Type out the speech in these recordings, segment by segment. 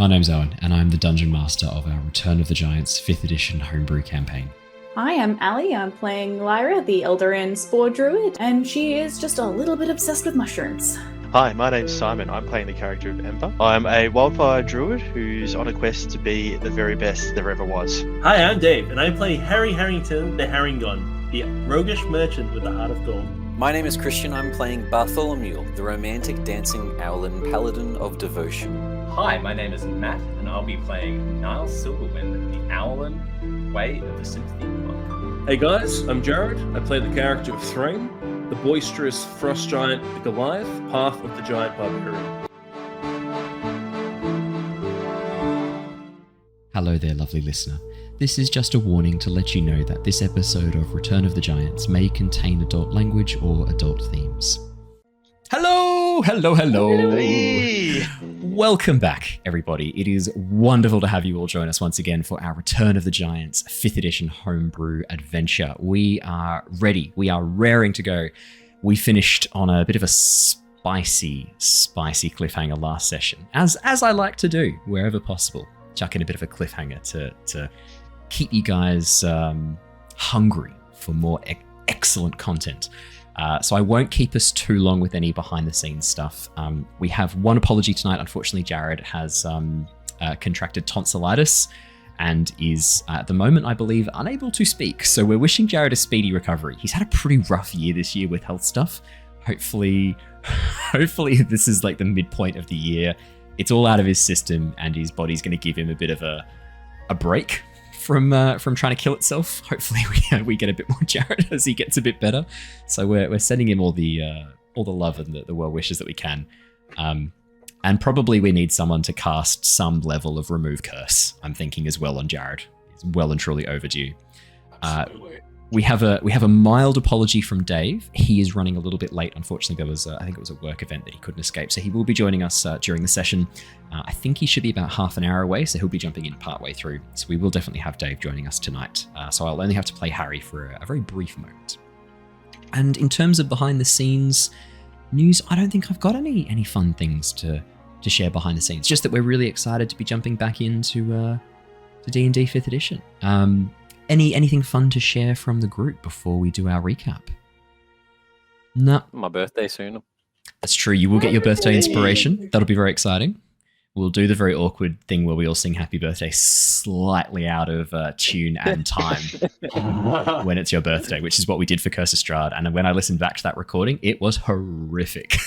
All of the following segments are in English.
name's Owen, and I'm the Dungeon Master of our Return of the Giants 5th edition homebrew campaign. Hi, I'm Ali. I'm playing Lyra, the Eladrin Spore Druid, and she is just a little bit obsessed with mushrooms. Hi, my name's Simon. I'm playing the character of Ember. I'm a wildfire druid who's on a quest to be the very best there ever was. Hi, I'm Dave, and I play Harry Harrington, the Harrengon, the roguish merchant with the heart of gold. My name is Christian. I'm playing Bartholomew, the romantic dancing Owlin, Paladin of devotion. Hi, my name is Matt, and I'll be playing Niles Silverwind, the Owlin, Way of the Sympathy Monk. Hey guys, I'm Jared. I play the character of Threign, the boisterous frost giant, the Goliath, path of the giant Barbarian. Hello there, lovely listener. This is just a warning to let you know that this episode of Return of the Giants may contain adult language or adult themes. Hello! Hey. Welcome back, everybody. It is wonderful to have you all join us once again for our Return of the Giants 5th edition homebrew adventure. We are ready. We are raring to go. We finished on a bit of a spicy cliffhanger last session, as I like to do wherever possible. Chuck in a bit of a cliffhanger to keep you guys hungry for more excellent content. So I won't keep us too long with any behind-the-scenes stuff. We have one apology tonight. Unfortunately, Jared has contracted tonsillitis and is, at the moment, I believe, unable to speak. So we're wishing Jared a speedy recovery. He's had a pretty rough year this year with health stuff. Hopefully this is like the midpoint of the year. It's all out of his system, and his body's going to give him a bit of a break from trying to kill itself. Hopefully we get a bit more Jared as he gets a bit better. So we're sending him all the love and the well wishes that we can. And probably we need someone to cast some level of remove curse, I'm thinking, as well on Jared. It's well and truly overdue. Absolutely. We have a mild apology from Dave. He is running a little bit late. Unfortunately, there was I think it was a work event that he couldn't escape, so he will be joining us during the session. I think he should be about half an hour away, so he'll be jumping in partway through. So we will definitely have Dave joining us tonight. So I'll only have to play Harry for a very brief moment. And in terms of behind the scenes news, I don't think I've got any fun things to share behind the scenes. Just that we're really excited to be jumping back into D&D 5th edition. Anything fun to share from the group before we do our recap? No. My birthday soon. That's true. You will get your birthday inspiration. That'll be very exciting. We'll do the very awkward thing where we all sing happy birthday slightly out of tune and time when it's your birthday, which is what we did for Curse of Strahd. And when I listened back to that recording, it was horrific.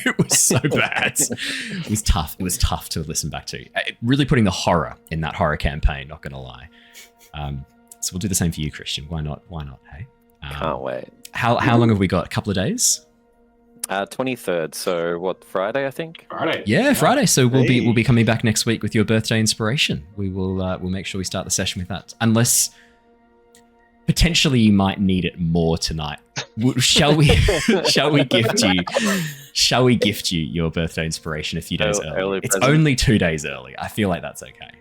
It was so bad. It was tough. It was tough to listen back to. Really putting the horror in that horror campaign, not going to lie. So we'll do the same for you, Christian. Why not? Hey? Can't wait. How long have we got? A couple of days? 23rd. So what? Friday, I think. Friday. Yeah, Friday. So we'll be coming back next week with your birthday inspiration. We'll make sure we start the session with that. Unless potentially you might need it more tonight. Shall we gift you your birthday inspiration a few days early? It's only 2 days early. I feel like that's okay.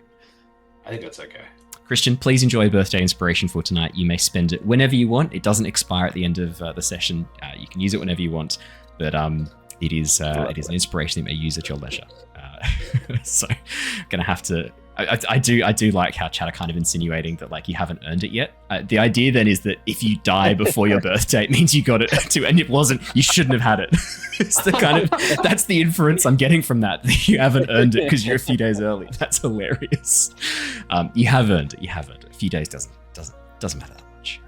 I think that's okay. Christian, please enjoy birthday inspiration for tonight. You may spend it whenever you want. It doesn't expire at the end of the session. You can use it whenever you want, but it is an inspiration that you may use at your leisure. So, gonna have to. I do like how chat are kind of insinuating that like you haven't earned it yet. The idea then is that if you die before your birthday, it means you got it too, and it wasn't. You shouldn't have had it. It's the kind of that's the inference I'm getting from that you haven't earned it because you're a few days early. That's hilarious. You have earned it. You have earned it. A few days doesn't matter that much.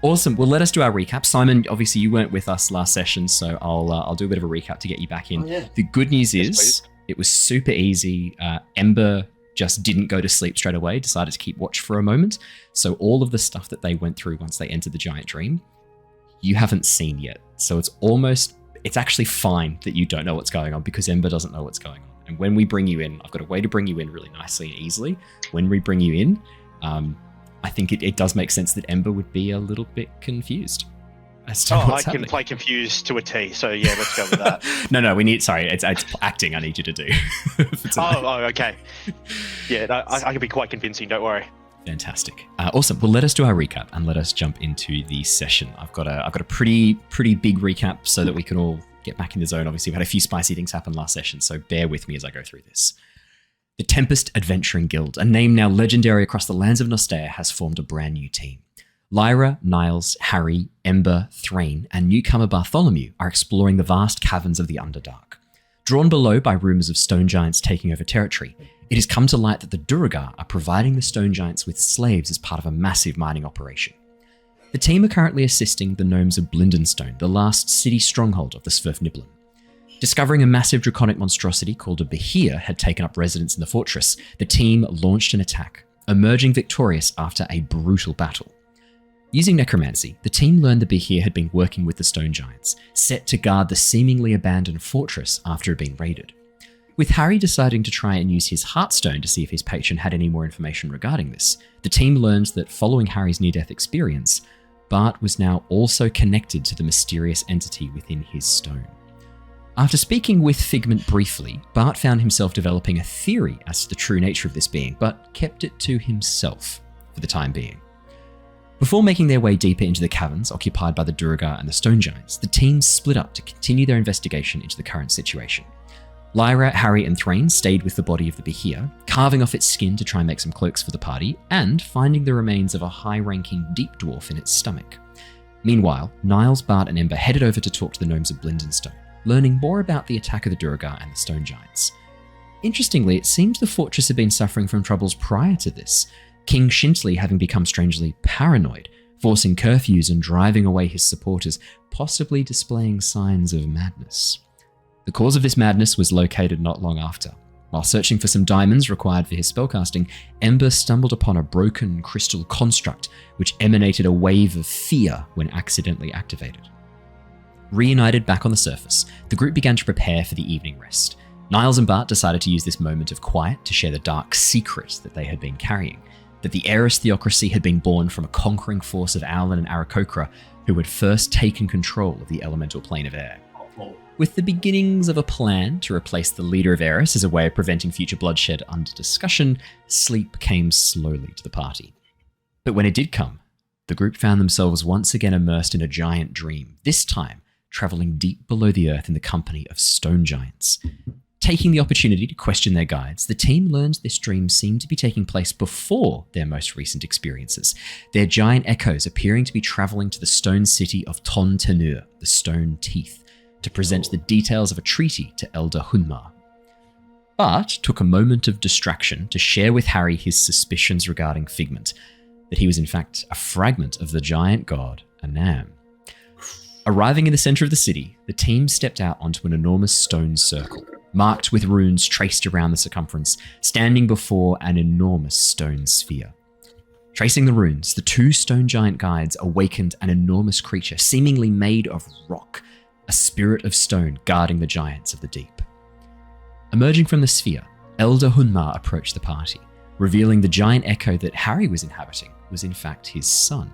Awesome. Well, let us do our recap. Simon, obviously you weren't with us last session, so I'll do a bit of a recap to get you back in. Oh, yeah. The good news is it was super easy. Ember just didn't go to sleep straight away, decided to keep watch for a moment. So all of the stuff that they went through once they entered the giant dream, you haven't seen yet. So it's actually fine that you don't know what's going on because Ember doesn't know what's going on. And when we bring you in, I've got a way to bring you in really nicely and easily. When we bring you in, I think it does make sense that Ember would be a little bit confused. I can play confused to a T, so yeah, let's go with that. No, it's acting I need you to do. Okay. Yeah, I can be quite convincing, don't worry. Fantastic. Awesome. Well, let us do our recap and let us jump into the session. I've got a pretty big recap so that we can all get back in the zone. Obviously, we've had a few spicy things happen last session, so bear with me as I go through this. The Tempest Adventuring Guild, a name now legendary across the lands of Nostea, has formed a brand new team. Lyra, Niles, Harry, Ember, Threign, and newcomer Bartholomew are exploring the vast caverns of the Underdark. Drawn below by rumours of stone giants taking over territory, it has come to light that the Duergar are providing the stone giants with slaves as part of a massive mining operation. The team are currently assisting the gnomes of Blindenstone, the last city stronghold of the Svirfneblin. Discovering a massive draconic monstrosity called a Behir had taken up residence in the fortress, the team launched an attack, emerging victorious after a brutal battle. Using necromancy, the team learned the Behir had been working with the stone giants, set to guard the seemingly abandoned fortress after it had been raided. With Harry deciding to try and use his Heartstone to see if his patron had any more information regarding this, the team learned that following Harry's near-death experience, Bart was now also connected to the mysterious entity within his stone. After speaking with Figment briefly, Bart found himself developing a theory as to the true nature of this being, but kept it to himself for the time being. Before making their way deeper into the caverns occupied by the Duergar and the Stone Giants, the team split up to continue their investigation into the current situation. Lyra, Harry, and Threign stayed with the body of the Behir, carving off its skin to try and make some cloaks for the party, and finding the remains of a high-ranking deep dwarf in its stomach. Meanwhile, Niles, Bart, and Ember headed over to talk to the gnomes of Blindenstone, learning more about the attack of the Duergar and the Stone Giants. Interestingly, it seems the fortress had been suffering from troubles prior to this, King Shintley having become strangely paranoid, forcing curfews and driving away his supporters, possibly displaying signs of madness. The cause of this madness was located not long after. While searching for some diamonds required for his spellcasting, Ember stumbled upon a broken crystal construct which emanated a wave of fear when accidentally activated. Reunited back on the surface, the group began to prepare for the evening rest. Niles and Bart decided to use this moment of quiet to share the dark secret that they had been carrying, that the Aeris theocracy had been born from a conquering force of Owlin and Aarakocra who had first taken control of the elemental plane of air. With the beginnings of a plan to replace the leader of Aeris as a way of preventing future bloodshed under discussion, sleep came slowly to the party. But when it did come, the group found themselves once again immersed in a giant dream, this time travelling deep below the earth in the company of stone giants. Taking the opportunity to question their guides, the team learned this dream seemed to be taking place before their most recent experiences, their giant echoes appearing to be travelling to the stone city of Ton Tenur, the Stone Teeth, to present the details of a treaty to Elder Hunmar. Bart took a moment of distraction to share with Harry his suspicions regarding Figment, that he was in fact a fragment of the giant god Anam. Arriving in the centre of the city, the team stepped out onto an enormous stone circle, marked with runes traced around the circumference, standing before an enormous stone sphere. Tracing the runes, the two stone giant guides awakened an enormous creature seemingly made of rock, a spirit of stone guarding the giants of the deep. Emerging from the sphere, Elder Hunmar approached the party, revealing the giant echo that Harry was inhabiting was in fact his son.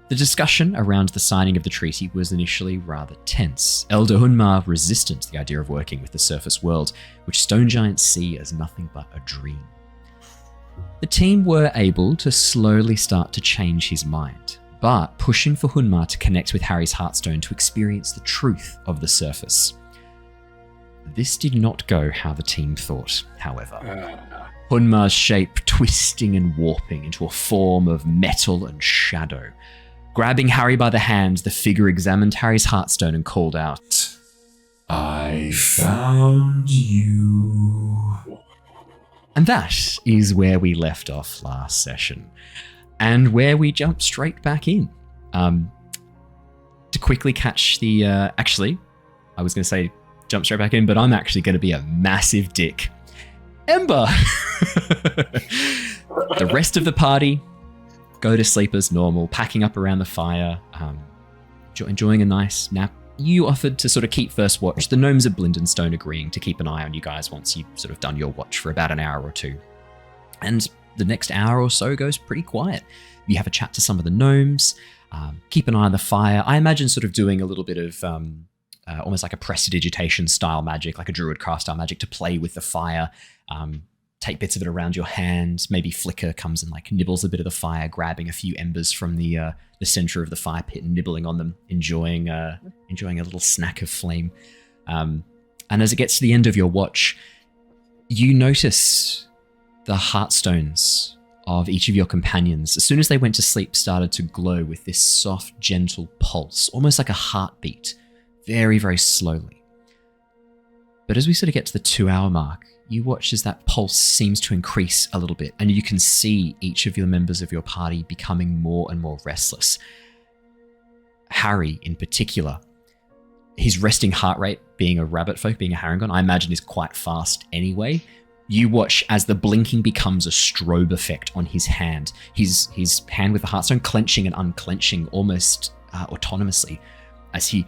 The discussion around the signing of the treaty was initially rather tense, Elder Hunmar resistant to the idea of working with the surface world, which stone giants see as nothing but a dream. The team were able to slowly start to change his mind, but pushing for Hunmar to connect with Harry's Heartstone to experience the truth of the surface. This did not go how the team thought, however. Hunmar's shape twisting and warping into a form of metal and shadow. Grabbing Harry by the hand, the figure examined Harry's Heartstone and called out, I found you. And that is where we left off last session, and where we jump straight back in. To quickly catch the... actually, I was going to say jump straight back in, but I'm actually going to be a massive dick. Ember! The rest of the party go to sleep as normal, packing up around the fire, enjoying a nice nap. You offered to sort of keep first watch, the gnomes of Blindenstone agreeing to keep an eye on you guys once you've sort of done your watch for about an hour or two. And the next hour or so goes pretty quiet. You have a chat to some of the gnomes, keep an eye on the fire. I imagine sort of doing a little bit of almost like a prestidigitation style magic, like a druid craft style magic to play with the fire. Take bits of it around your hand. Maybe Flicker comes and like nibbles a bit of the fire, grabbing a few embers from the center of the fire pit and nibbling on them, enjoying a little snack of flame. And as it gets to the end of your watch, You notice the heartstones of each of your companions, as soon as they went to sleep, started to glow with this soft, gentle pulse, almost like a heartbeat, very, very slowly. But as we sort of get to the 2-hour mark, you watch as that pulse seems to increase a little bit, and you can see each of the members of your party becoming more and more restless. Harry, in particular, his resting heart rate, being a rabbit folk, being a Harrengon, I imagine is quite fast anyway. You watch as the blinking becomes a strobe effect on his hand. His hand with the heartstone clenching and unclenching almost autonomously. As he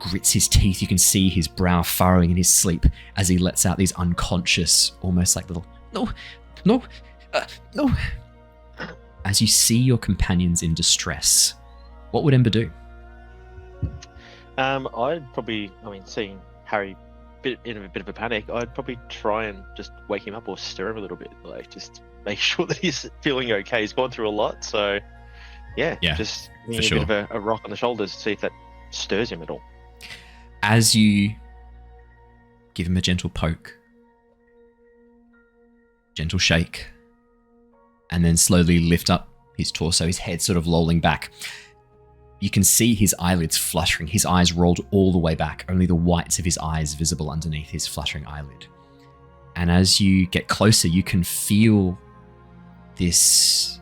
grits his teeth, you can see his brow furrowing in his sleep as he lets out these unconscious, almost like little, no. As you see your companions in distress, what would Ember do? I'd probably, seeing Harry in a bit of a panic, I'd probably try and just wake him up or stir him a little bit, like just make sure that he's feeling okay. He's gone through a lot, so yeah, just for sure. A bit of a rock on the shoulders to see if that stirs him at all. As you give him a gentle poke, gentle shake, and then slowly lift up his torso, his head sort of lolling back, you can see his eyelids fluttering, his eyes rolled all the way back, only the whites of his eyes visible underneath his fluttering eyelid. And as you get closer, you can feel this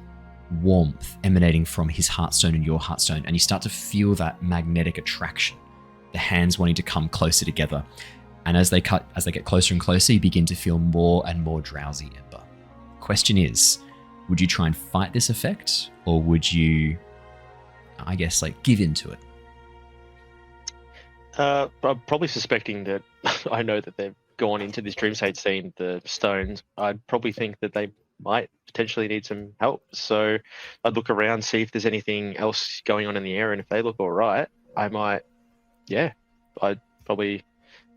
warmth emanating from his heartstone and your heartstone, and you start to feel that magnetic attraction, the hands wanting to come closer together. And as they get closer and closer, you begin to feel more and more drowsy, Ember. Question is, would you try and fight this effect, or would you, I guess, give into it? I'm probably suspecting that I know that they've gone into this dream state scene, the stones. I'd probably think that they might potentially need some help. So I'd look around, see if there's anything else going on in the area, and if they look all right, I'd probably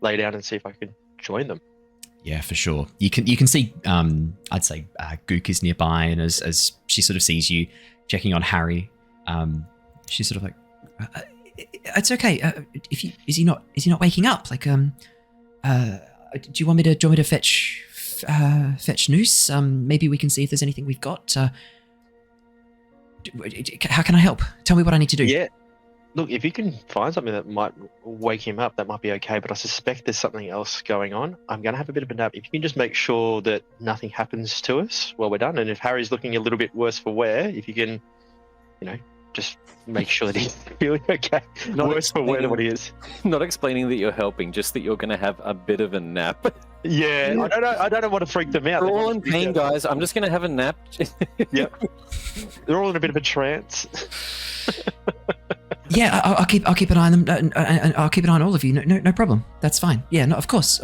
lay down and see if I could join them. Yeah, for sure. You can see, I'd say Gook is nearby, and as she sort of sees you checking on Harry, she's sort of like, it's okay. Is he not waking up? Do you want me to fetch Noose? Maybe we can see if there's anything we've got. How can I help? Tell me what I need to do. Yeah. Look, if you can find something that might wake him up, that might be okay, but I suspect there's something else going on. I'm going to have a bit of a nap. If you can just make sure that nothing happens to us while we're done, and if Harry's looking a little bit worse for wear, if you can, just make sure that he's feeling okay. Worse for wear than what he is. Not explaining that you're helping, just that you're going to have a bit of a nap. Yeah, I don't want to freak them out. We're all in pain, guys. I'm just going to have a nap. Yep. They're all in a bit of a trance. Yeah, I'll keep an eye on them, and I'll keep an eye on all of you. No problem. That's fine. Yeah, no, of course.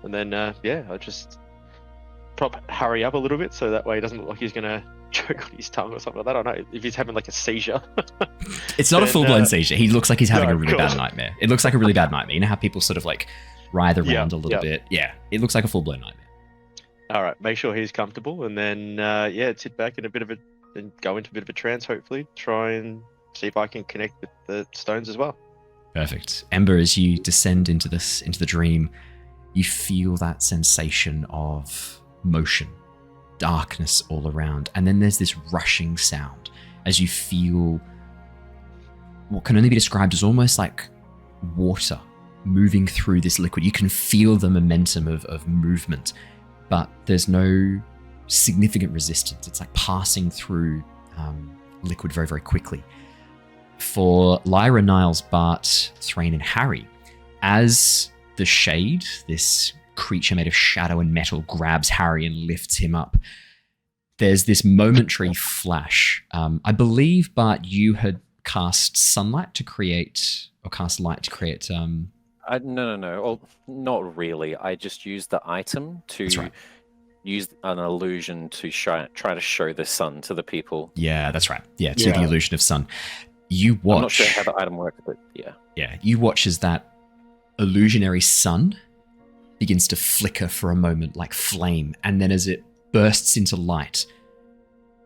And then I'll just prop Harry up a little bit so that way he doesn't look like he's gonna choke on his tongue or something like that. I don't know if he's having like a seizure. It's not a full-blown seizure. He looks like he's having a really bad nightmare. It looks like a really bad nightmare. You know how people sort of writhe around a little bit? Yeah, it looks like a full-blown nightmare. All right, make sure he's comfortable, and then sit back in and go into a bit of a trance, hopefully. Try and see if I can connect with the stones as well. Perfect. Ember, as you descend into the dream, you feel that sensation of motion, darkness all around, and then there's this rushing sound as you feel what can only be described as almost like water moving through this liquid. You can feel the momentum of movement, but there's no significant resistance. It's like passing through liquid very, very quickly. For Lyra, Niles, Bart, Threign, and Harry, as the shade, this creature made of shadow and metal, grabs Harry and lifts him up, there's this momentary flash. I believe, Bart, you had cast sunlight to create, or cast light to create... No. Well, not really. I just used the item to... That's right. Use an illusion to try to show the sun to the people. Yeah, that's right. Yeah, to the illusion of sun. You watch... I'm not sure how the item works, but yeah. Yeah, you watch as that illusionary sun begins to flicker for a moment like flame, and then as it bursts into light,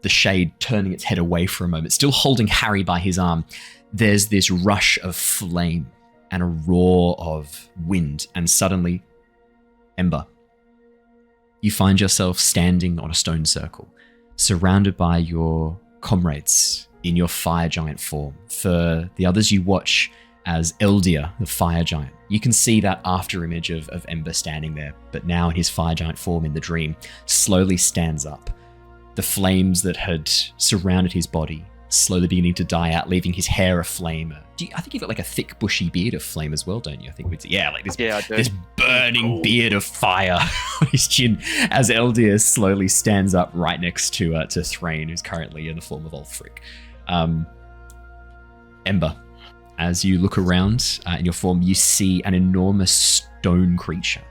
the shade turning its head away for a moment, still holding Harry by his arm, there's this rush of flame and a roar of wind, and suddenly Ember. You find yourself standing on a stone circle, surrounded by your comrades in your fire giant form. For the others, you watch as Eldir, the fire giant. You can see that after image of Ember standing there, but now in his fire giant form in the dream, slowly stands up. The flames that had surrounded his body slowly beginning to die out, leaving his hair aflame. I think you've got like a thick, bushy beard of flame as well, don't you? I think we'd say, like this burning beard of fire on his chin as Eldir slowly stands up right next to Threign, who's currently in the form of Ulfric. Ember, as you look around in your form, you see an enormous stone creature,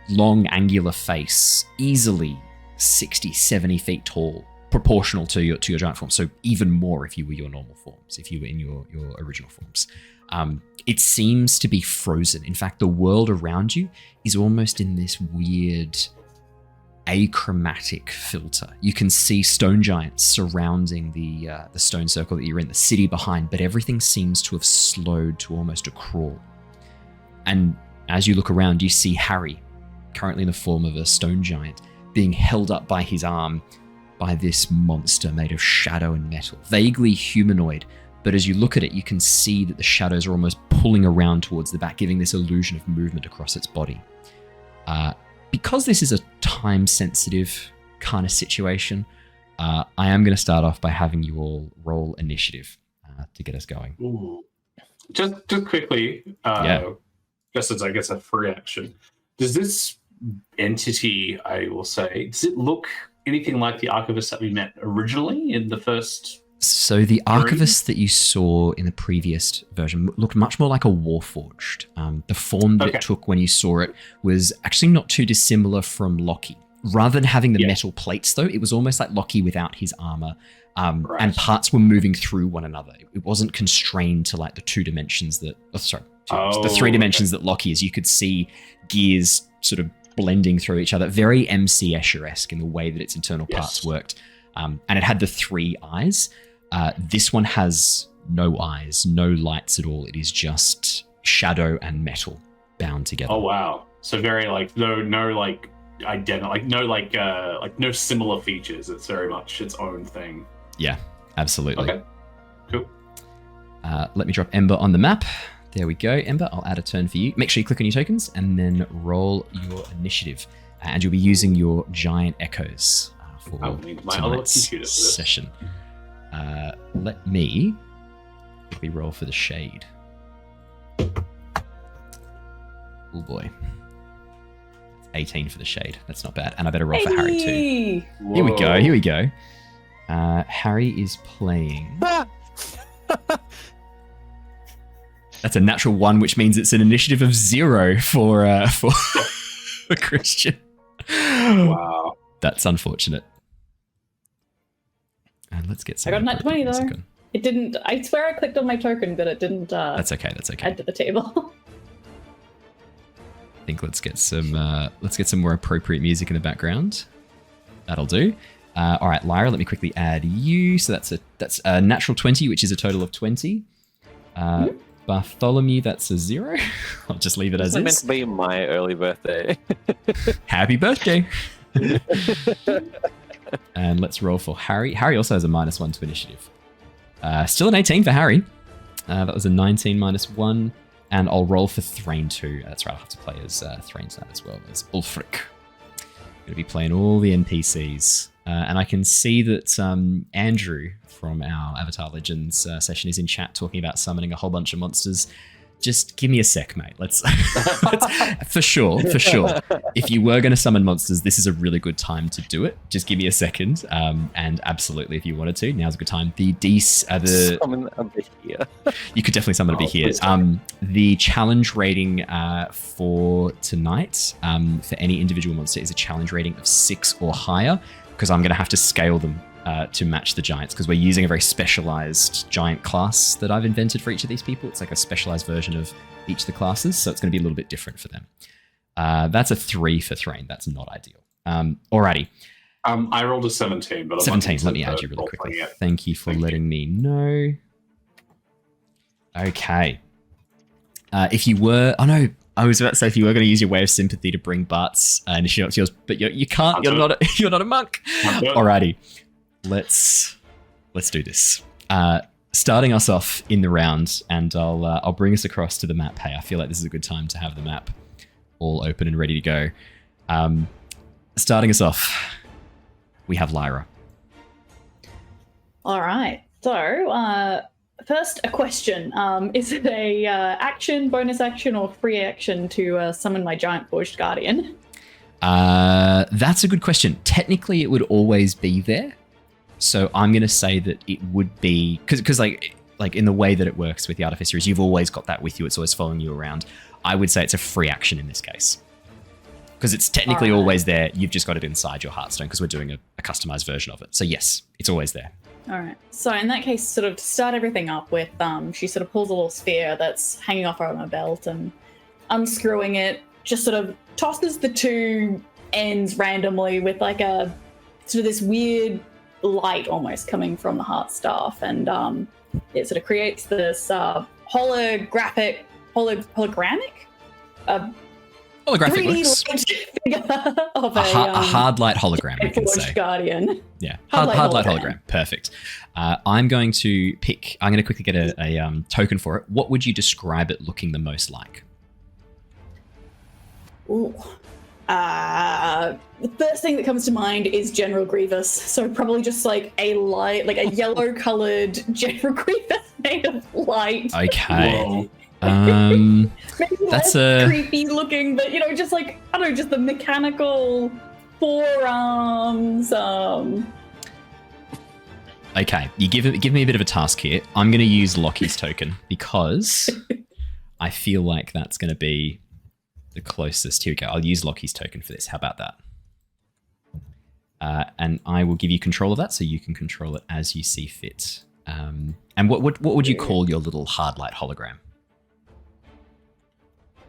long, angular face, easily 60, 70 feet tall, proportional to your giant form. So even more if you were your normal forms, if you were in your original forms. It seems to be frozen. In fact, the world around you is almost in this weird achromatic filter. You can see stone giants surrounding the stone circle that you're in, the city behind, but everything seems to have slowed to almost a crawl. And as you look around, you see Harry, currently in the form of a stone giant, being held up by his arm by this monster made of shadow and metal, vaguely humanoid, but as you look at it, you can see that the shadows are almost pulling around towards the back, giving this illusion of movement across its body. Because this is a time-sensitive kind of situation, I am going to start off by having you all roll initiative to get us going. Ooh. Just quickly, just as I guess a free action, does this entity, I will say, does it look anything like the archivist that we met originally in the first? So the archivist that you saw in the previous version looked much more like a warforged. The form that it took when you saw it was actually not too dissimilar from Loki. Rather than having the metal plates, though, it was almost like Loki without his armor, and parts were moving through one another. It wasn't constrained to like the 2 dimensions that, the 3 dimensions that Loki is. You could see gears sort of blending through each other, very MC Escher-esque in the way that its internal parts worked. And it had the 3 eyes. This one has no eyes, no lights at all. It is just shadow and metal bound together. Oh wow! So very like no like identical, like no similar features. It's very much its own thing. Yeah, absolutely. Okay, cool. Let me drop Ember on the map. There we go, Ember. I'll add a turn for you. Make sure you click on your tokens and then roll your initiative. And you'll be using your giant echoes for tonight's session. Let me quickly roll for the shade. Oh boy. 18 for the shade. That's not bad. And I better roll for Harry too. Whoa. Here we go. Harry is playing... That's a natural 1, which means it's an initiative of 0 for Christian. Wow. That's unfortunate. And let's get some... I got nat 20 though. It didn't... I swear I clicked on my token, but it didn't... That's okay. Add to the table. I think let's get some more appropriate music in the background. That'll do. All right, Lyra, let me quickly add you. So that's a natural 20, which is a total of 20. Bartholomew, that's a 0. I'll just leave it as is. It's meant to be my early birthday. Happy birthday. And let's roll for Harry. Harry also has a -1 to initiative. Still an 18 for Harry. That was a 19 -1. And I'll roll for Threign too. That's right, I'll have to play as Threign tonight as well as Ulfric. Going to be playing all the NPCs. And I can see that Andrew from our Avatar Legends session is in chat talking about summoning a whole bunch of monsters. Just give me a sec, mate. Let's for sure. If you were going to summon monsters, this is a really good time to do it. Just give me a second. And absolutely, if you wanted to, now's a good time. Summon a Behir. You could definitely summon a Behir. The challenge rating for tonight for any individual monster is a challenge rating of 6 or higher, because I'm going to have to scale them to match the giants, because we're using a very specialized giant class that I've invented for each of these people. It's like a specialized version of each of the classes, so it's going to be a little bit different for them. That's a 3 for Threign. That's not ideal. Alrighty. I rolled a 17, but 17. Let me add you really quickly. Thank you for letting me know. Okay. If you were... Oh no, I was about to say, if you were going to use your way of sympathy to bring Bart's initiative up to yours, but you can't. You're not a monk. Alrighty, let's do this. Starting us off in the round, and I'll bring us across to the map. Hey, I feel like this is a good time to have the map all open and ready to go. Starting us off, we have Lyra. All right. So, first, a question. Is it a action, bonus action, or free action to summon my giant forged guardian? That's a good question. Technically, it would always be there. So I'm going to say that it would be... Because like in the way that it works with the Artificer is you've always got that with you. It's always following you around. I would say it's a free action in this case. Because it's technically always there. You've just got it inside your Hearthstone because we're doing a customized version of it. So yes, it's always there. All right. So in that case, sort of to start everything up with, she sort of pulls a little sphere that's hanging off her on her belt and unscrewing it, just sort of tosses the two ends randomly with like a sort of this weird light almost coming from the heart staff, and it sort of creates this holographic 3D figure of a hard light hologram, we can say. Guardian. Yeah, hard light hologram. Perfect. I'm going to quickly get a token for it. What would you describe it looking the most like? Ooh. The first thing that comes to mind is General Grievous. So probably just like a yellow colored General Grievous made of light. Okay. Maybe that's less creepy looking, but just like, I don't know, just the mechanical forearms. Okay, you give me a bit of a task here. I'm going to use Lockie's token because I feel like that's going to be the closest. Here we go. I'll use Lockie's token for this. How about that? And I will give you control of that, so you can control it as you see fit. And what would you call your little hard light hologram?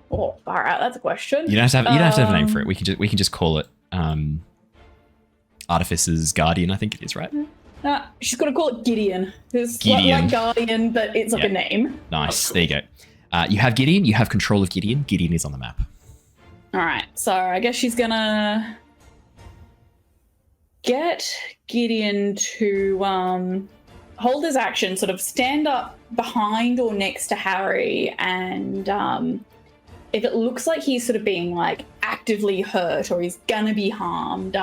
Oh, all right, that's a question. You don't have to have a name for it. We can just call it Artificer's Guardian. I think it is, right? She's gonna call it Gideon. It's like Guardian, but it's like a name. Nice. Cool. There you go. You have Gideon. You have control of Gideon. Gideon is on the map. All right. So I guess she's gonna get Gideon to hold his action, sort of stand up behind or next to Harry, and if it looks like he's sort of being like actively hurt or he's gonna be harmed,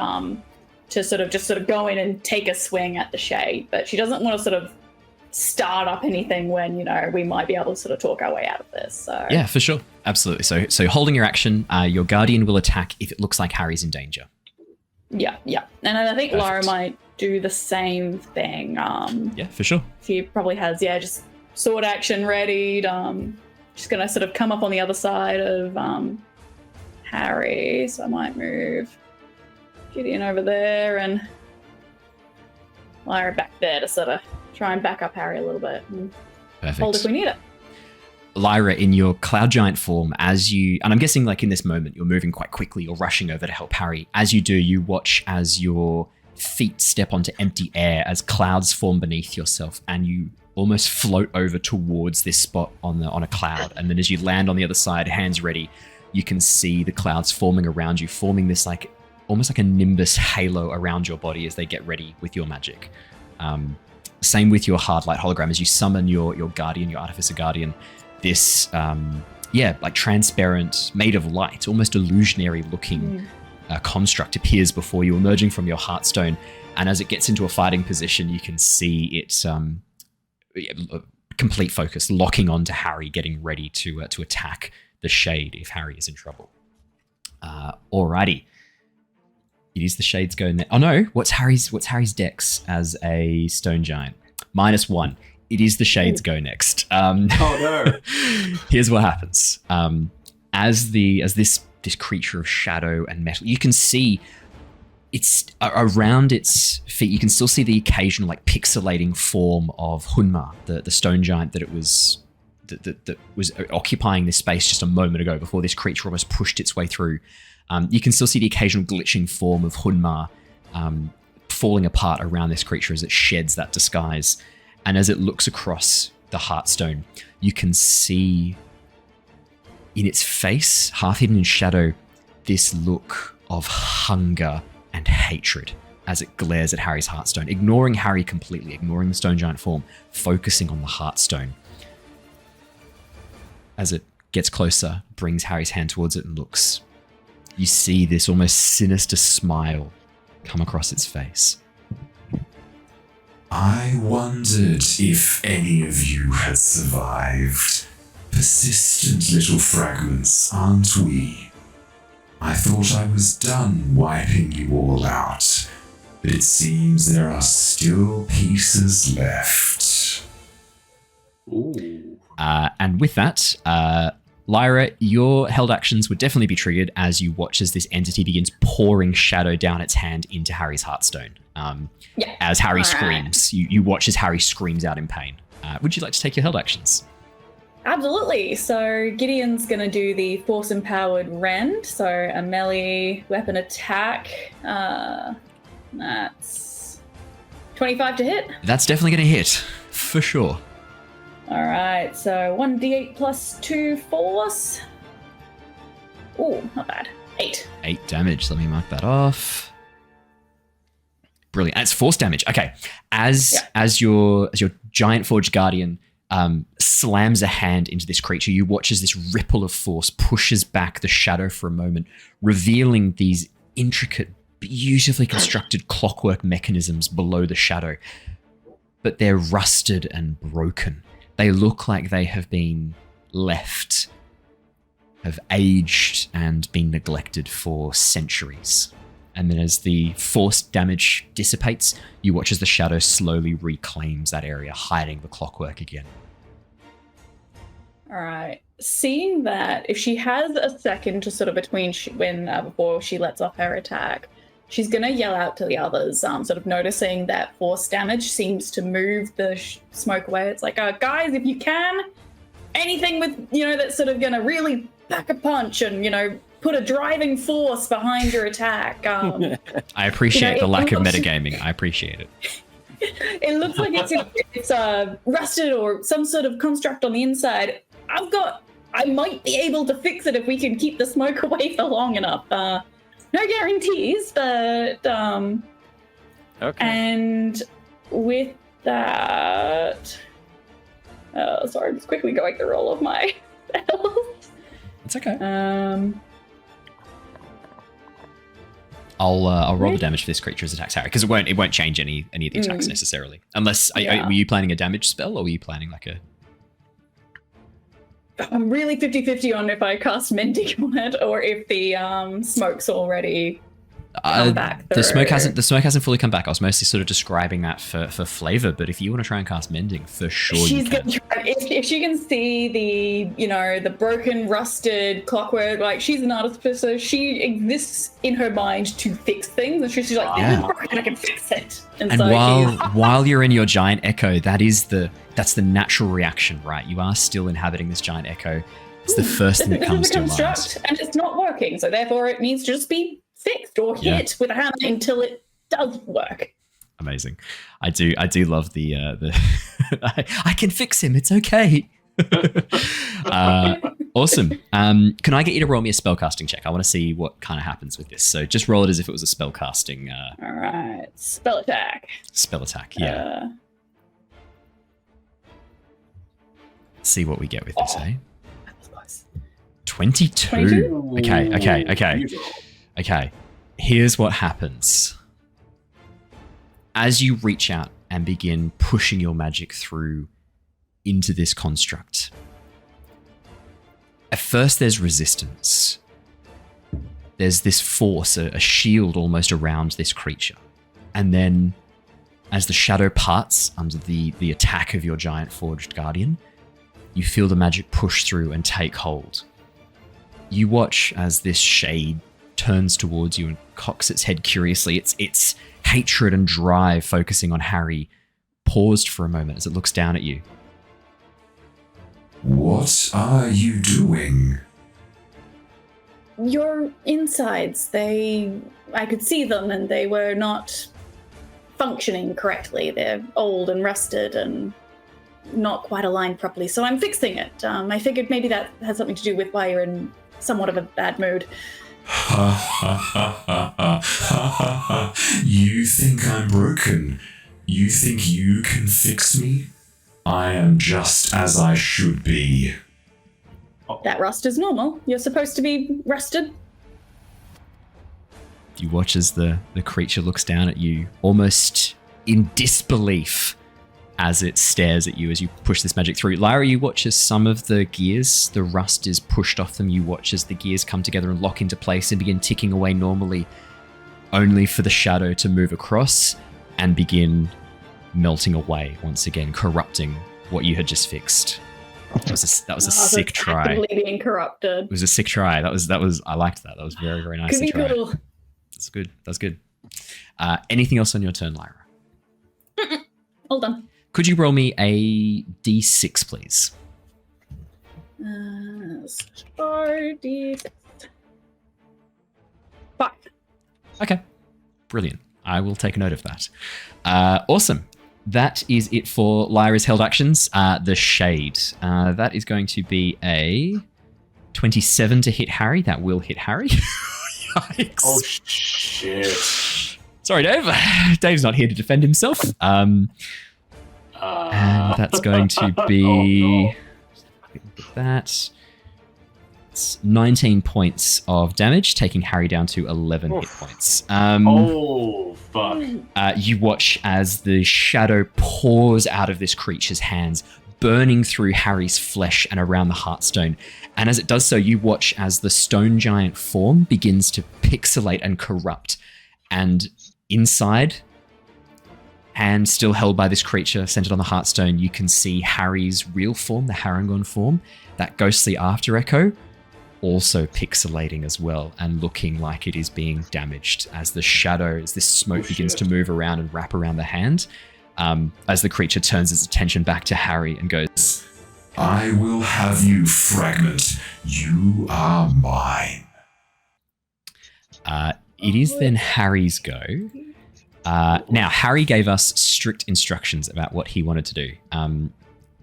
to sort of go in and take a swing at the shade. But she doesn't want to sort of start up anything when we might be able to sort of talk our way out of this. So yeah, for sure, absolutely. So holding your action, your guardian will attack if it looks like Harry's in danger. Yeah, and I think Lyra might do the same thing. Yeah, for sure. She probably has just sword action readied. She's gonna sort of come up on the other side of Harry, so I might move Gideon over there and Lyra back there to sort of try and back up Harry a little bit and Perfect. Hold if we need it. Lyra, in your cloud giant form, and I'm guessing like in this moment you're moving quite quickly, you're rushing over to help Harry. As you do, you watch as your feet step onto empty air as clouds form beneath yourself, and you almost float over towards this spot on a cloud. And then as you land on the other side, hands ready, you can see the clouds forming around you, forming this like almost like a nimbus halo around your body as they get ready with your magic. Same with your hard light hologram as you summon your guardian, your Artificer Guardian. This like transparent, made of light, almost illusionary looking construct appears before you, emerging from your Hearthstone. And as it gets into a fighting position, you can see it complete focus, locking onto Harry, getting ready to attack the shade if Harry is in trouble. Alrighty. It is the Shade's go next. Oh no, what's Harry's dex as a stone giant? -1. It is the Shade's go next. Oh no. Here's what happens. As this creature of shadow and metal, you can see it's around its feet. You can still see the occasional like pixelating form of Hunmar, the stone giant that was occupying this space just a moment ago before this creature almost pushed its way through. You can still see the occasional glitching form of Hunmar falling apart around this creature as it sheds that disguise. And as it looks across the Hearthstone, you can see in its face, half hidden in shadow, this look of hunger and hatred as it glares at Harry's Heartstone, ignoring Harry completely, ignoring the stone giant form, focusing on the Heartstone. As it gets closer, brings Harry's hand towards it and looks. You see this almost sinister smile come across its face. I wondered if any of you had survived. Persistent little fragments, aren't we? I thought I was done wiping you all out, but it seems there are still pieces left. Ooh. And with that, Lyra, your held actions would definitely be triggered as you watch as this entity begins pouring shadow down its hand into Harry's Heartstone. As Harry screams, you watch as Harry screams out in pain. Would you like to take your held actions? Absolutely. So Gideon's going to do the force-empowered rend, so a melee weapon attack. That's 25 to hit. That's definitely going to hit, for sure. All right, so 1d8 plus 2 force. Ooh, not bad. 8. 8 damage. Let me mark that off. Brilliant. That's force damage. Okay. As your giant forged guardian slams a hand into this creature, you watch as this ripple of force pushes back the shadow for a moment, revealing these intricate, beautifully constructed clockwork mechanisms below the shadow. But they're rusted and broken. They look like they have been left, have aged and been neglected for centuries. And then as the force damage dissipates, you watch as the shadow slowly reclaims that area, hiding the clockwork again. All right. Seeing that, if she has a second to sort of before she lets off her attack, she's going to yell out to the others, sort of noticing that force damage seems to move the smoke away. It's like, guys, if you can, anything with, that's sort of going to really pack a punch and, put a driving force behind your attack. I appreciate the lack of metagaming. I appreciate it. It looks like it's rusted or some sort of construct on the inside. I might be able to fix it if we can keep the smoke away for long enough. No guarantees, but Okay. And with that, sorry, I'm just quickly going through all of my spells. It's okay. I'll roll the damage for this creature as attacks Harry, because it won't change any of the attacks necessarily. Unless were you planning a damage spell, or were you planning like a? I'm really 50-50 on if I cast Mending on it or if the smoke's already come back. The smoke hasn't fully come back. I was mostly sort of describing that for flavor, but if you want to try and cast Mending, for sure you can. Gonna try. If she can see the broken, rusted clockwork, like she's an artificer, she exists in her mind to fix things, and she's like, this is broken, I can fix it. And so while you're in your giant echo, that's the natural reaction, right? You are still inhabiting this giant echo. It's the first thing that comes to mind. And it's not working, so therefore it needs to just be fixed or hit with a hammer until it does work. Amazing. I do love the I can fix him, it's okay. Awesome. Can I get you to roll me a spellcasting check? I want to see what kind of happens with this. So just roll it as if it was a spellcasting. All right. Spell attack. Yeah. Let's see what we get with this, eh? That was close. 22. Okay. Here's what happens. As you reach out and begin pushing your magic through into this construct, at first there's resistance. There's this force, a shield almost around this creature. And then as the shadow parts under the attack of your giant forged guardian, you feel the magic push through and take hold. You watch as this shade turns towards you and cocks its head curiously. Its hatred and drive focusing on Harry paused for a moment as it looks down at you. What are you doing? Your insides, I could see them and they were not functioning correctly. They're old and rusted and not quite aligned properly, so I'm fixing it. I figured maybe that has something to do with why you're in somewhat of a bad mood. You think I'm broken? You think you can fix me? I am just as I should be. That rust is normal. You're supposed to be rested. You watch as the creature looks down at you, almost in disbelief, as it stares at you as you push this magic through. Lyra, you watch as some of the gears, the rust is pushed off them. You watch as the gears come together and lock into place and begin ticking away normally, only for the shadow to move across and begin melting away once again, corrupting what you had just fixed. That was a sick try. Actively being corrupted. It was a sick try. That was. I liked that. That was very, very nice. Could be cool. That's good. That's good. Anything else on your turn, Lyra? All done. Could you roll me a d6, please? D6. 5. Okay. Brilliant. I will take note of that. Awesome. That is it for Lyra's held actions. The Shade. That is going to be a 27 to hit Harry. That will hit Harry. Yikes. Oh, shit. Sorry, Dave. Dave's not here to defend himself. And that's going to be... That. It's 19 points of damage, taking Harry down to 11 hit points. Fuck. You watch as the shadow pours out of this creature's hands, burning through Harry's flesh and around the Heartstone. And as it does so, you watch as the stone giant form begins to pixelate and corrupt. And inside, hand still held by this creature centered on the Heartstone, you can see Harry's real form, the Harrengon form, that ghostly after echo, also pixelating as well and looking like it is being damaged as the shadow, as this smoke begins to move around and wrap around the hand, as the creature turns its attention back to Harry and goes, I will have you, Fragment. You are mine. It is then Harry's go. Now, Harry gave us strict instructions about what he wanted to do.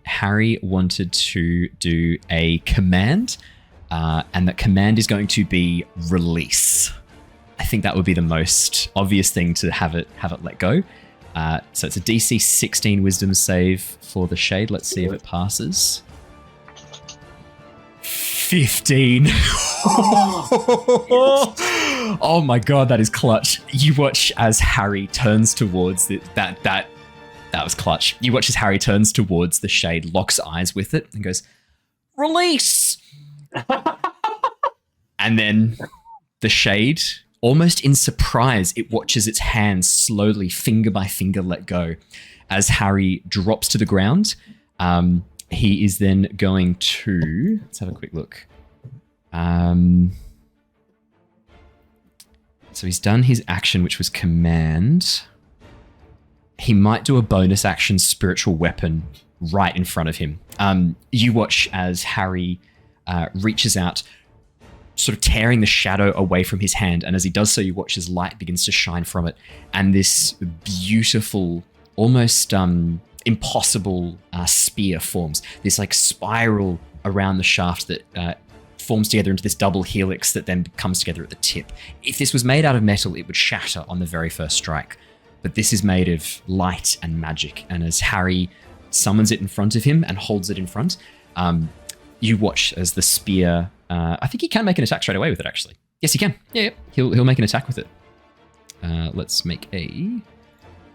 Harry wanted to do a command, and that command is going to be release. I think that would be the most obvious thing to have it let go. So it's a DC 16 Wisdom save for the Shade. Let's see if it passes. 15. Oh my god, that is clutch. You watch as Harry turns towards that was clutch. You watch as Harry turns towards the Shade, locks eyes with it, and goes, release! And then the Shade, almost in surprise, it watches its hands slowly, finger by finger, let go. As Harry drops to the ground, he is then going to... Let's have a quick look. So he's done his action, which was command. He might do a bonus action spiritual weapon right in front of him. You watch as Harry reaches out, sort of tearing the shadow away from his hand. And as he does so, you watch as light begins to shine from it. And this beautiful, almost impossible spear forms. This like spiral around the shaft that forms together into this double helix that then comes together at the tip. If this was made out of metal, it would shatter on the very first strike. But this is made of light and magic. And as Harry summons it in front of him and holds it in front, you watch as the spear... I think he can make an attack straight away with it, actually. Yes, he can. Yeah. He'll make an attack with it. Let's make a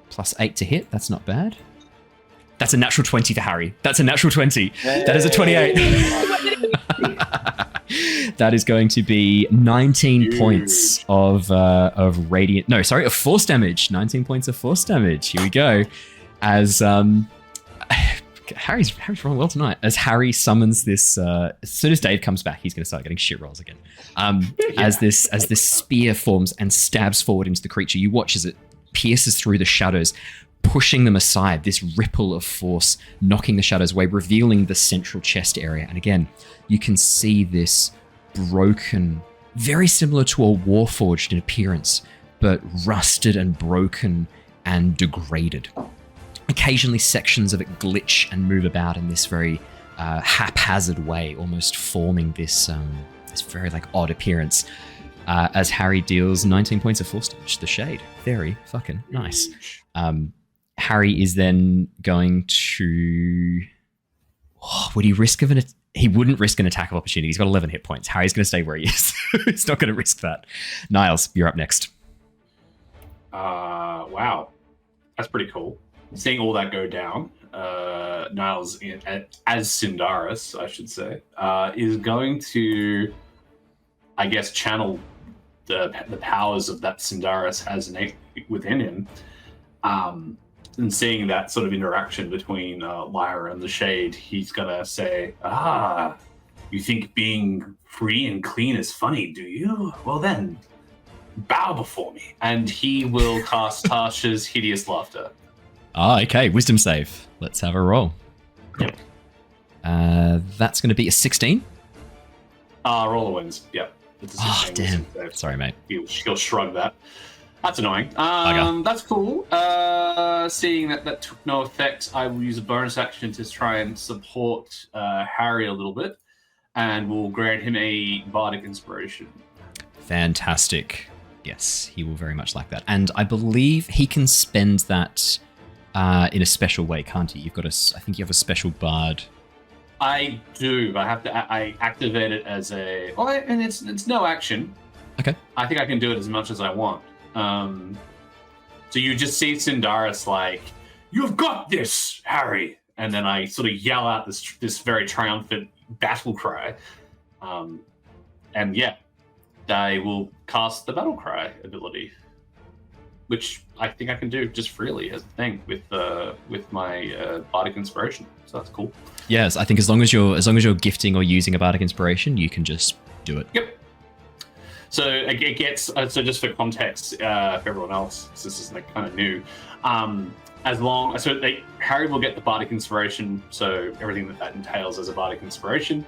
+8 to hit. That's not bad. That's a natural 20 for Harry. That's a natural 20. Hey. That is a 28. That is going to be 19 points of radiant... No, sorry, of force damage. 19 points of force damage. Here we go. As... Harry's rolling well tonight. As Harry summons this, as soon as Dave comes back, he's going to start getting shit rolls again. As this spear forms and stabs forward into the creature, you watch as it pierces through the shadows, pushing them aside. This ripple of force knocking the shadows away, revealing the central chest area. And again, you can see this broken, very similar to a Warforged in appearance, but rusted and broken and degraded. occasionally sections of it glitch and move about in this very haphazard way, almost forming this very like odd appearance. As Harry deals 19 points of force damage to the Shade. Very fucking nice. Harry is then going to... would he risk of he wouldn't risk an attack of opportunity. He's got 11 hit points. Harry's going to stay where he is. He's not going to risk that. Niles, you're up next. Wow. That's pretty cool. Seeing all that go down, Niles, as Sindaris, I should say, is going to, I guess, channel the powers of that Sindaris has innate within him. And seeing that sort of interaction between Lyra and the Shade, he's gonna say, you think being free and clean is funny, do you? Well then, bow before me. And he will cast Tasha's Hideous Laughter. Okay, wisdom save. Let's have a roll. Yep. That's going to be a 16. Roller wins, yep. It's a 16 damn. save. Sorry, mate. He'll shrug that. That's annoying. Okay. That's cool. Seeing that took no effect, I will use a bonus action to try and support Harry a little bit, and will grant him a Bardic Inspiration. Fantastic. Yes, he will very much like that. And I believe he can spend that in a special way, can't he? I think you have a special bard. I do. I activate it as a... Well, and it's no action. Okay. I think I can do it as much as I want. So you just see Sindaris like, "You've got this, Harry!" And then I sort of yell out this very triumphant battle cry. And yeah, I will cast the battle cry ability, which I think I can do just freely as a thing with my Bardic Inspiration. So that's cool. Yes, I think as long as you're gifting or using a Bardic Inspiration, you can just do it. Yep. So it gets, so just for context, for everyone else, this is like kind of new. Harry will get the Bardic Inspiration, so everything that entails as a Bardic Inspiration.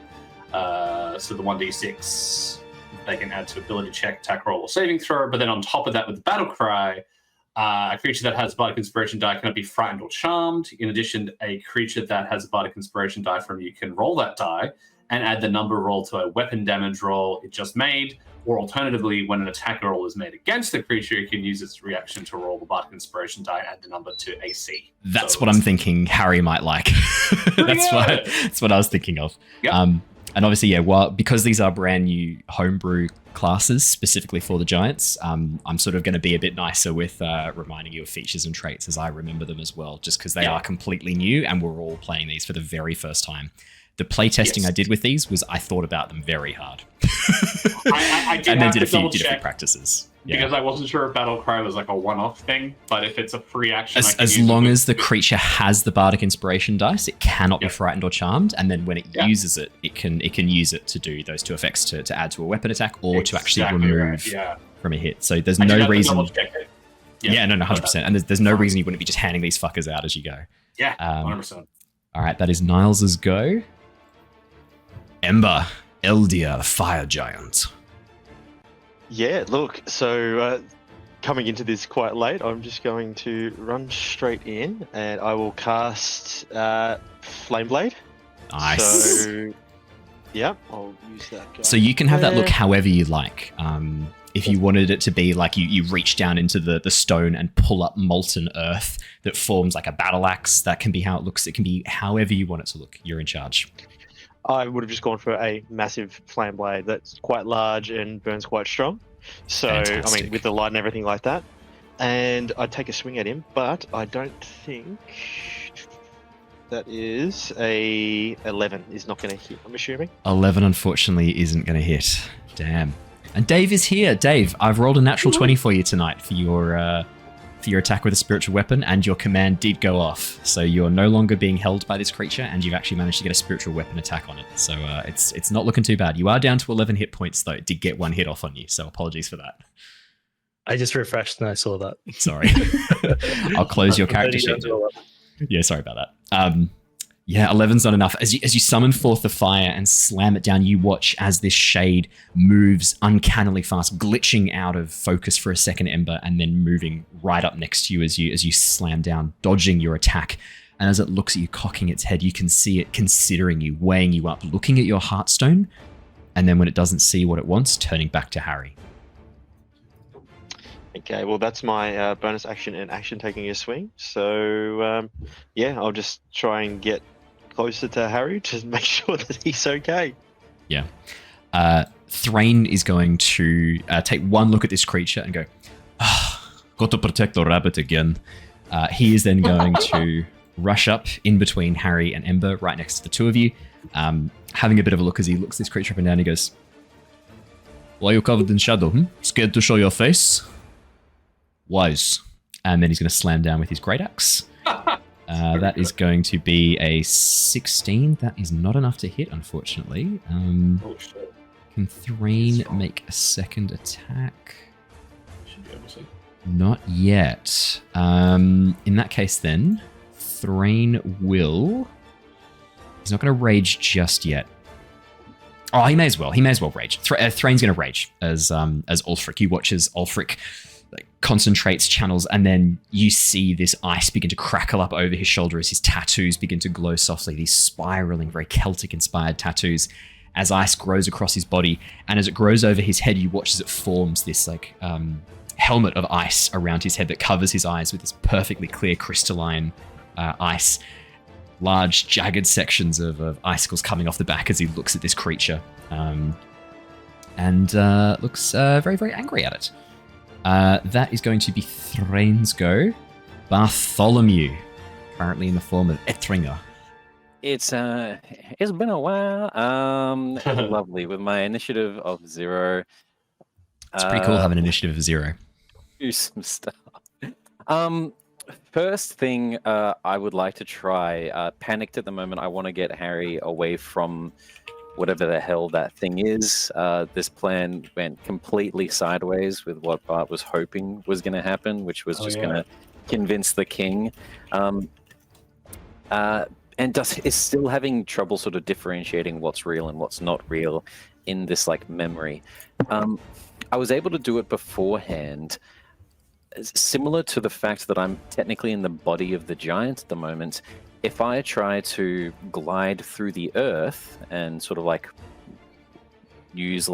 So the 1d6 they can add to ability check, attack roll, or saving throw. But then on top of that, with the battle cry, a creature that has Bardic Inspiration die cannot be frightened or charmed. In addition, a creature that has a Bardic Inspiration die from you can roll that die and add the number roll to a weapon damage roll it just made. Or alternatively, when an attack roll is made against the creature, it can use its reaction to roll the Bardic Inspiration die and add the number to AC. That's what I'm thinking Harry might like. That's what I was thinking of. Yep. And obviously, because these are brand new homebrew classes specifically for the Giants, I'm sort of going to be a bit nicer with reminding you of features and traits as I remember them as well, just because they are completely new and we're all playing these for the very first time. The playtesting I did with these was I thought about them very hard. I did and then did a few practices. Yeah. Because I wasn't sure if Battle Cry was like a one-off thing, but if it's a free action... As long as the creature has the Bardic Inspiration dice, it cannot be frightened or charmed, and then when it uses it, it can use it to do those two effects to add to a weapon attack or to actually remove from a hit. So there's no reason... Yeah, no, 100%. And there's no reason you wouldn't be just handing these fuckers out as you go. Yeah, 100%. All right, that is Niles' go. Ember, Eldia, Fire Giant. Yeah, look, so coming into this quite late, I'm just going to run straight in and I will cast Flame Blade. Nice. So, yeah, I'll use that guy. So you can have that look however you like. If you wanted it to be like you reach down into the stone and pull up molten earth that forms like a battle axe, that can be how it looks. It can be however you want it to look. You're in charge. I would have just gone for a massive flame blade that's quite large and burns quite strong. So, Fantastic. I mean, with the light and everything like that. And I'd take a swing at him, but I don't think that is a 11 is not going to hit, I'm assuming. 11, unfortunately, isn't going to hit. Damn. And Dave is here. Dave, I've rolled a natural 20 for you tonight for your attack with a spiritual weapon, and your command did go off. So you're no longer being held by this creature, and you've actually managed to get a spiritual weapon attack on it. So it's not looking too bad. You are down to 11 hit points, though. It did get one hit off on you, so apologies for that. I just refreshed and I saw that. Sorry. I'll close your character sheet. Yeah, sorry about that. Yeah, 11's not enough. As you summon forth the fire and slam it down, you watch as this shade moves uncannily fast, glitching out of focus for a second, Ember, and then moving right up next to you as you slam down, dodging your attack. And as it looks at you, cocking its head, you can see it considering you, weighing you up, looking at your Heartstone, and then when it doesn't see what it wants, turning back to Harry. Okay, well, that's my bonus action and action taking a swing. So, yeah, I'll just try and get closer to Harry to make sure that he's okay. Yeah. Threign is going to take one look at this creature and go, got to protect the rabbit again. He is then going to rush up in between Harry and Ember, right next to the two of you, having a bit of a look as he looks this creature up and down. He goes, "Why are you covered in shadow? Scared to show your face? Wise." And then he's going to slam down with his great axe. That is going to be a 16. That is not enough to hit, unfortunately. Can Threign make a second attack? Should be able to. Not yet. In that case, then, Threign will... He's not going to rage just yet. Oh, he may as well. He may as well rage. Threign's going to rage as Ulfric. You watch as Ulfric concentrates, channels, and then you see this ice begin to crackle up over his shoulder as his tattoos begin to glow softly, these spiraling, very Celtic-inspired tattoos, as ice grows across his body. And as it grows over his head, you watch as it forms this helmet of ice around his head that covers his eyes with this perfectly clear crystalline ice. Large, jagged sections of icicles coming off the back as he looks at this creature and looks very, very angry at it. That is going to be Threin's go. Bartholomew, currently in the form of Etringer. It's been a while. Lovely. With my initiative of 0. It's pretty cool having an initiative of 0. Do some stuff. First thing I would like to try, panicked at the moment, I want to get Harry away from whatever the hell that thing is. This plan went completely sideways with what Bart was hoping was going to happen, which was going to convince the king. And is still having trouble sort of differentiating what's real and what's not real in this memory. I was able to do it beforehand, similar to the fact that I'm technically in the body of the giant at the moment. If I try to glide through the earth and sort of use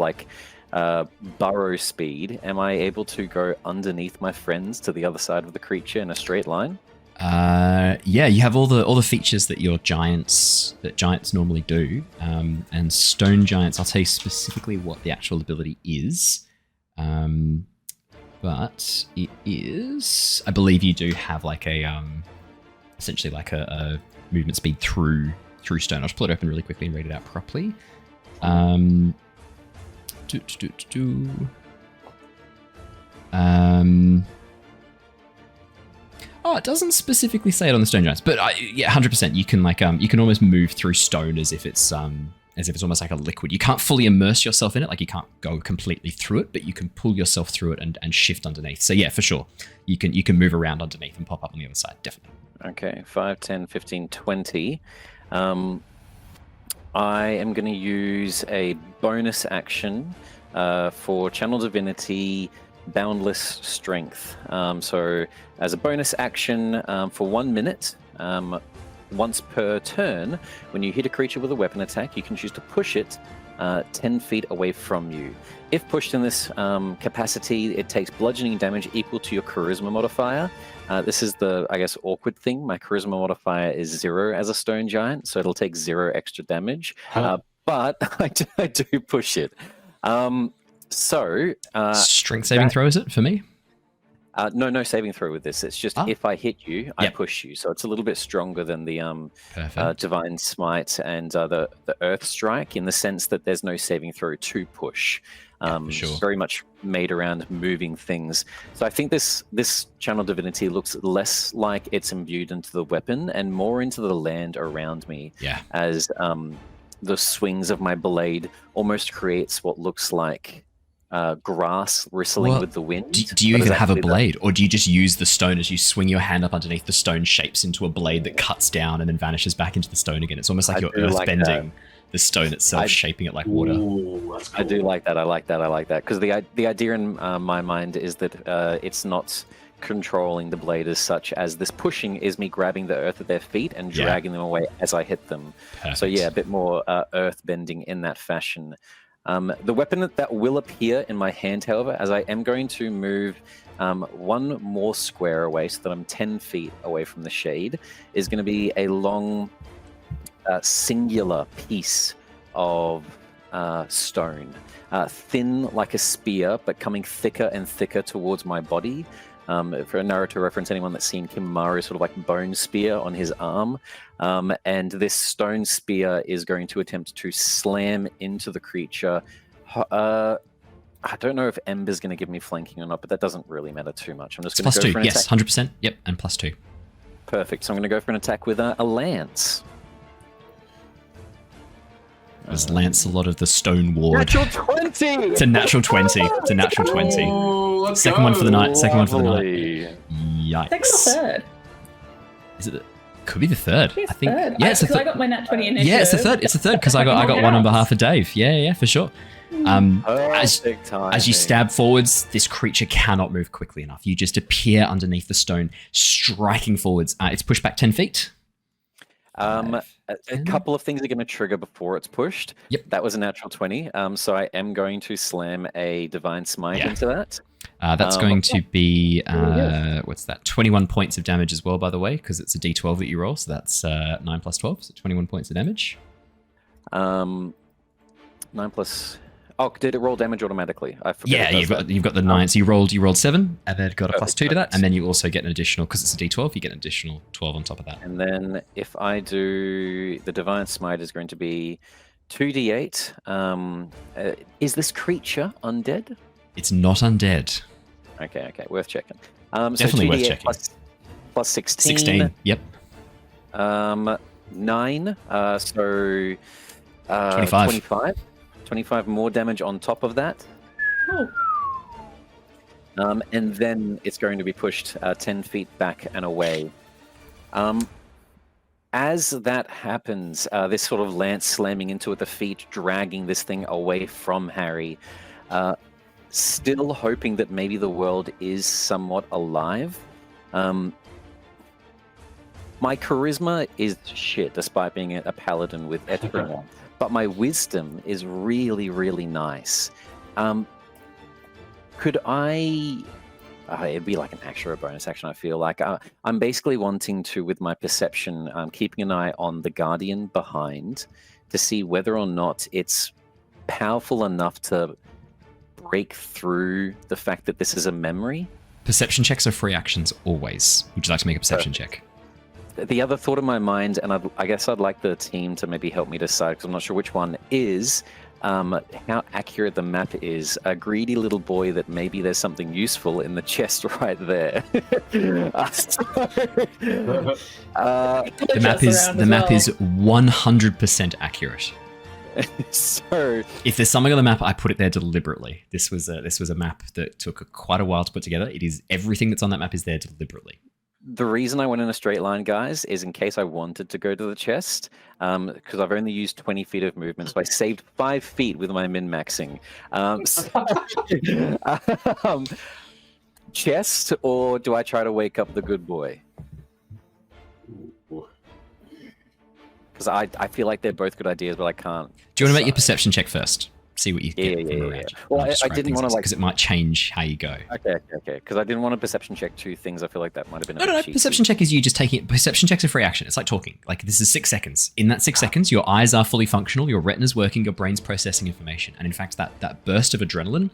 burrow speed, am I able to go underneath my friends to the other side of the creature in a straight line? Yeah, you have all the features that giants normally do. And stone giants, I'll tell you specifically what the actual ability is. But it is, I believe you do have essentially a movement speed through stone. I'll just pull it open really quickly and read it out properly. Oh, it doesn't specifically say it on the stone giants, but yeah, 100%. You can you can almost move through stone as if it's almost like a liquid. You can't fully immerse yourself in it, you can't go completely through it, but you can pull yourself through it and shift underneath. So yeah, for sure, you can move around underneath and pop up on the other side, definitely. Okay, 5, 10, 15, 20. I am going to use a bonus action for Channel Divinity Boundless Strength. So as a bonus action for 1 minute, once per turn, when you hit a creature with a weapon attack, you can choose to push it 10 feet away from you. If pushed in this capacity, it takes bludgeoning damage equal to your charisma modifier. This is the, awkward thing. My charisma modifier is 0 as a stone giant, so it'll take 0 extra damage. But I do push it. Strength saving throw, is it, for me? No saving throw with this. It's just if I hit you, I push you. So it's a little bit stronger than the Divine Smite and the Earth Strike, in the sense that there's no saving throw to push. Sure. Very much made around moving things. So I think this Channel Divinity looks less like it's imbued into the weapon and more into the land around me. Yeah. As the swings of my blade almost creates what looks like grass bristling with the wind. Do you even have a blade, or do you just use the stone as you swing your hand up underneath the stone, shapes into a blade that cuts down and then vanishes back into the stone again? It's almost like you're earth bending the stone itself, shaping it like water. Ooh, that's cool. I do like that. I like that. Because the idea in my mind is that it's not controlling the blade as such as this pushing is me grabbing the earth at their feet and dragging them away as I hit them. Perfect. So yeah, a bit more earth bending in that fashion. The weapon that will appear in my hand, however, as I am going to move one more square away so that I'm 10 feet away from the shade, is going to be a long singular piece of stone, thin like a spear, but coming thicker and thicker towards my body. For a Naruto reference, anyone that's seen Kimimari's sort of like bone spear on his arm, and this stone spear is going to attempt to slam into the creature. I don't know if Ember's going to give me flanking or not, but that doesn't really matter too much. I'm just going to go for an attack. Yes, 100%. Yep, and +2. Perfect. So I'm going to go for an attack with a lance. There's Lancelot of the Stone Ward. Natural 20! It's a natural 20. It's a natural 20. Oh, Second one for the night. Second one for the night. Lovely. Yikes. Second or third? Is it? Could be the third. It's I think. third. Yeah, it's the Because I third. got my nat 20 initiative. Yeah, it's the third. It's the third because I got one on behalf of Dave. Yeah, for sure. Perfect timing. As you stab forwards, this creature cannot move quickly enough. You just appear underneath the stone, striking forwards. It's pushed back 10 feet. A couple of things are going to trigger before it's pushed. Yep. That was a natural 20. So I am going to slam a Divine Smite into that. That's going to be, what's that? 21 points of damage as well, by the way, because it's a d12 that you roll. So that's 9 plus 12, so 21 points of damage. 9 plus... Oh, did it roll damage automatically? I forgot. Yeah, you've got the 9. So you rolled 7, and then got a +2 to that, and then you also get an additional, because it's a d12, you get an additional 12 on top of that. And then if I do... The Divine Smite is going to be 2d8. Is this creature undead? It's not undead. Okay, worth checking. Definitely worth checking. Plus 16. 16, yep. 9, so 25. 25. 25 more damage on top of that. Oh. And then it's going to be pushed 10 feet back and away. As that happens, this sort of lance slamming into it, the feet dragging this thing away from Harry, still hoping that maybe the world is somewhat alive. My charisma is shit, despite being a paladin with Eladrin. But my wisdom is really, really nice. Could I... it'd be like an action or a bonus action, I feel like. I'm basically wanting to, with my perception, keeping an eye on the Guardian behind to see whether or not it's powerful enough to break through the fact that this is a memory. Perception checks are free actions always. Would you like to make a perception check? The other thought in my mind, and I guess I'd like the team to maybe help me decide, because I'm not sure which one, is how accurate the map is. A greedy little boy that maybe there's something useful in the chest right there. The map is 100% accurate. So if there's something on the map, I put it there deliberately. This was a map that took quite a while to put together. It is everything that's on that map is there deliberately. The reason I went in a straight line, guys, is in case I wanted to go to the chest, because I've only used 20 feet of movement, so I saved 5 feet with my min-maxing. Chest, or do I try to wake up the good boy? Because I feel like they're both good ideas, but I can't. Do you want to make your perception check first? See what you get from around you. Well, I didn't want to because it might change how you go. Okay. Because I didn't want to perception check 2 things. I feel like that might have been No. cheeky. Perception check is you just taking it. Perception check's a free action. It's like talking. Like this is 6 seconds. In that 6 seconds, your eyes are fully functional, your retina's working, your brain's processing information, and in fact, that burst of adrenaline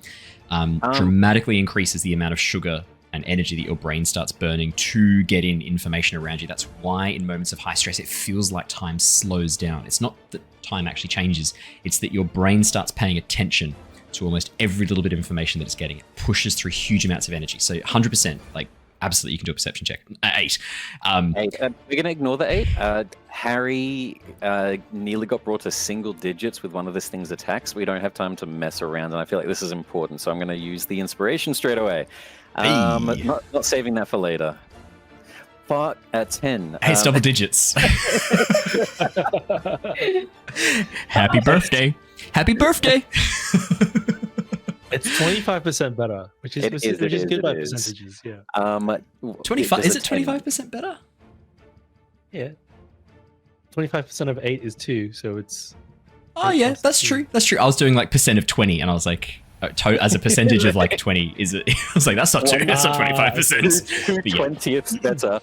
dramatically increases the amount of sugar and energy that your brain starts burning to get in information around you. That's why in moments of high stress, it feels like time slows down. It's not that time actually changes. It's that your brain starts paying attention to almost every little bit of information that it's getting. It pushes through huge amounts of energy. So 100%, like absolutely, you can do a perception check. 8. 8. We're going to ignore the 8. Harry nearly got brought to single digits with one of this thing's attacks. We don't have time to mess around, and I feel like this is important, so I'm going to use the inspiration straight away. Not saving that for later. But at 10. Hey, it's double digits. Happy birthday. Happy birthday. It's 25% better, which is good by percentages. Yeah. 25. Is it 25% better? Yeah. 25% of 8 is 2, so it's. Oh yeah, that's true. That's true. I was doing like percent of 20, and I was like, as a percentage of like 20, is it? I was like, that's not true. That's not 25%. 20th better.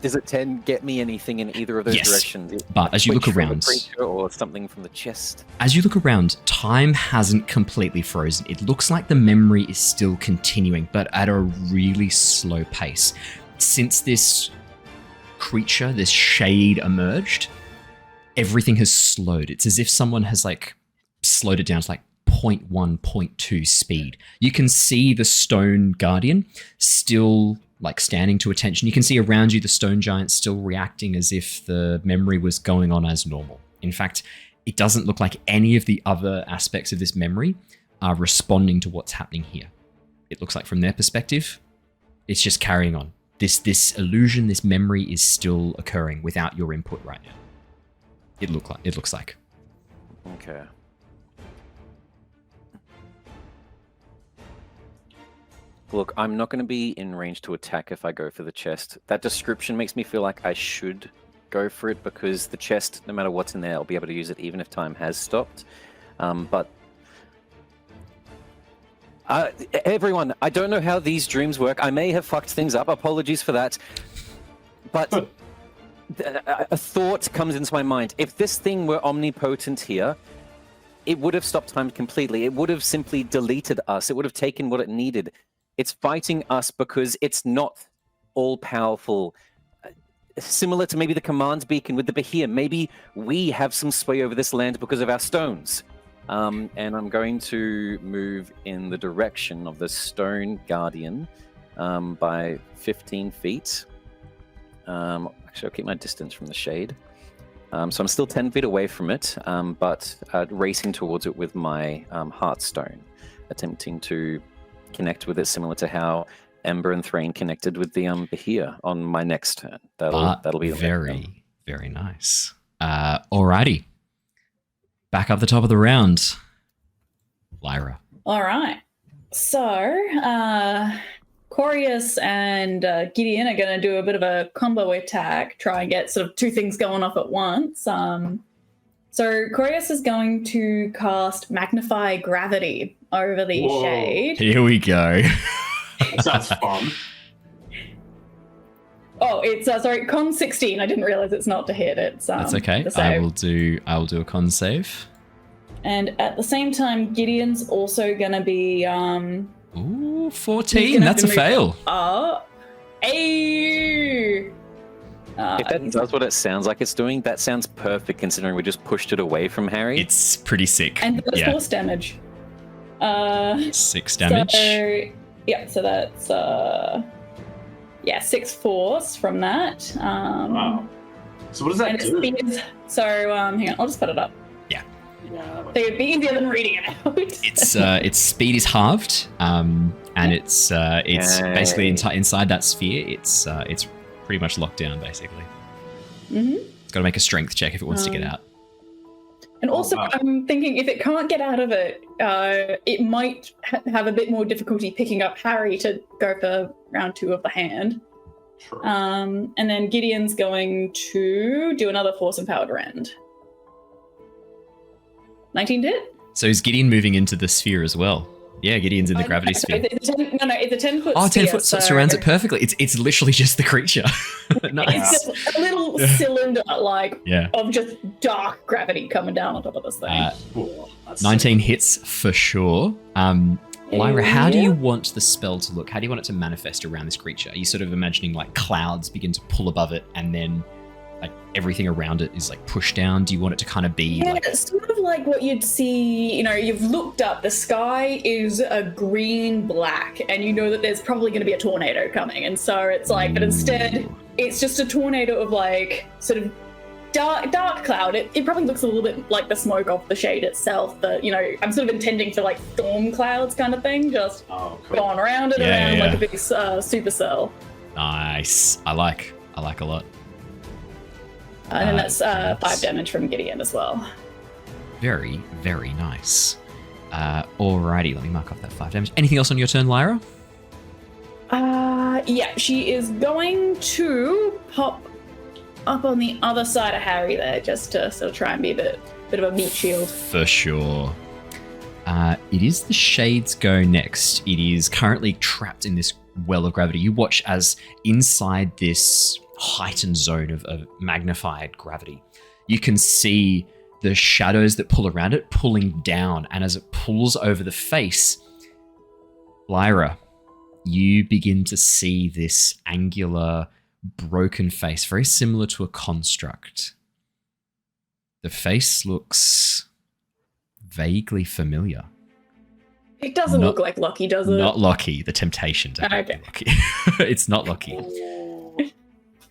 Does a 10 get me anything in either of those directions? But as you look around, or something from the chest. As you look around, time hasn't completely frozen. It looks like the memory is still continuing, but at a really slow pace. Since this creature, this shade emerged, everything has slowed. It's as if someone has like slowed it down to like 0.1, 0.2 speed. You can see the stone guardian still like standing to attention. You can see around you the stone giant still reacting as if the memory was going on as normal. In fact, it doesn't look like any of the other aspects of this memory are responding to what's happening here. It looks like from their perspective, it's just carrying on. This illusion, this memory is still occurring without your input right now. It looks like. Okay. Look, I'm not going to be in range to attack if I go for the chest. That description makes me feel like I should go for it because the chest, no matter what's in there, I'll be able to use it even if time has stopped. But everyone, I don't know how these dreams work. I may have fucked things up. Apologies for that. But a thought comes into my mind. If this thing were omnipotent here, it would have stopped time completely. It would have simply deleted us. It would have taken what it needed. It's fighting us because it's not all-powerful. Similar to maybe the command beacon with the Bahir. Maybe we have some sway over this land because of our stones. And I'm going to move in the direction of the stone guardian by 15 feet. Actually, I'll keep my distance from the shade. So I'm still 10 feet away from it, but racing towards it with my Heartstone, attempting to connect with it similar to how Ember and Threign connected with the Bahir on my next turn. That'll be very, very nice. Alrighty. Back up the top of the round. Lyra. All right. So, Corius and Gideon are going to do a bit of a combo attack, try and get sort of two things going off at once. So Corius is going to cast Magnify Gravity over the shade. Here we go. That sounds fun. Oh, it's con 16. I didn't realize it's not to hit. It's that's okay. I will do a con save. And at the same time, Gideon's also going to be 14. That's a fail. If that does what it sounds like it's doing, that sounds perfect considering we just pushed it away from Harry. It's pretty sick. And that's force damage. 6 damage. So that's 6 force from that. Wow. So what does that do? Hang on, I'll just put it up. Yeah. So it'd be easier than reading it out. Its speed is halved, and it's basically inside that sphere. It's pretty much locked down, basically. Mm-hmm. It's got to make a strength check if it wants to get out. And also, I'm thinking if it can't get out of it, it might have a bit more difficulty picking up Harry to go for round 2 of the hand. Sure. And then Gideon's going to do another force empowered rend. 19 did? So is Gideon moving into the sphere as well? Yeah, Gideon's in the gravity sphere. It's a 10-foot sphere. 10 foot surrounds it so perfectly. It's literally just the creature. Nice. It's just a little cylinder, of just dark gravity coming down on top of this thing. 19 hits for sure. Lyra, how do you want the spell to look? How do you want it to manifest around this creature? Are you sort of imagining like clouds begin to pull above it and then like everything around it is like pushed down? Do you want it to kind of be like... It's sort of like what you'd see, you know, you've looked up, the sky is a green-black, and you know that there's probably going to be a tornado coming, and so it's like, but instead, it's just a tornado of like, sort of dark cloud. It probably looks a little bit like the smoke off the shade itself, but, you know, I'm sort of intending for like storm clouds kind of thing, just going around and around like a big supercell. Nice. I like a lot. And then that's 5 damage from Gideon as well. Very, very nice. Alrighty, let me mark off that 5 damage. Anything else on your turn, Lyra? Yeah, she is going to pop up on the other side of Harry there, just to sort of try and be a bit of a meat shield. For sure. It is the Shade's go next. It is currently trapped in this well of gravity. You watch as inside this heightened zone of magnified gravity, you can see the shadows that pull around it pulling down, and as it pulls over the face, Lyra, you begin to see this angular, broken face, very similar to a construct. The face looks vaguely familiar. It doesn't look like Lucky, does it? Not Lucky, the temptation to have Lucky. It's not Lucky.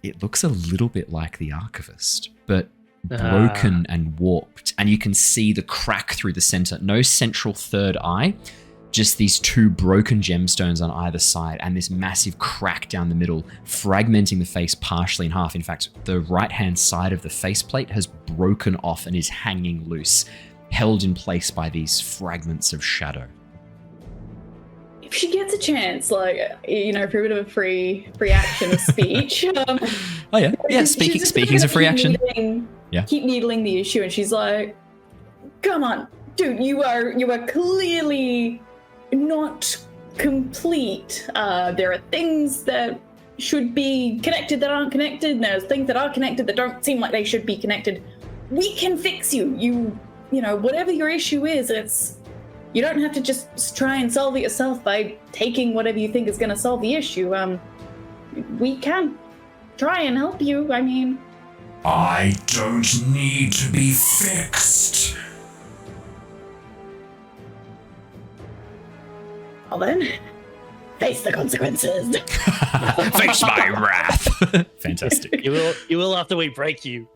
It looks a little bit like the Archivist, but broken and warped. And you can see the crack through the center. No central third eye, just these 2 broken gemstones on either side and this massive crack down the middle, fragmenting the face partially in half. In fact, the right-hand side of the faceplate has broken off and is hanging loose, held in place by these fragments of shadow. If she gets a chance, like, you know, for a bit of a free action of speech. Speaking's a free action. Keep needling the issue, and she's like, "Come on, dude, you are clearly not complete. There are things that should be connected that aren't connected, and there's things that are connected that don't seem like they should be connected. We can fix you. You know, whatever your issue is, you don't have to just try and solve it yourself by taking whatever you think is going to solve the issue. We can try and help you. I mean, I don't need to be fixed. Well then, face the consequences. Face my wrath. Fantastic. You will after we break you.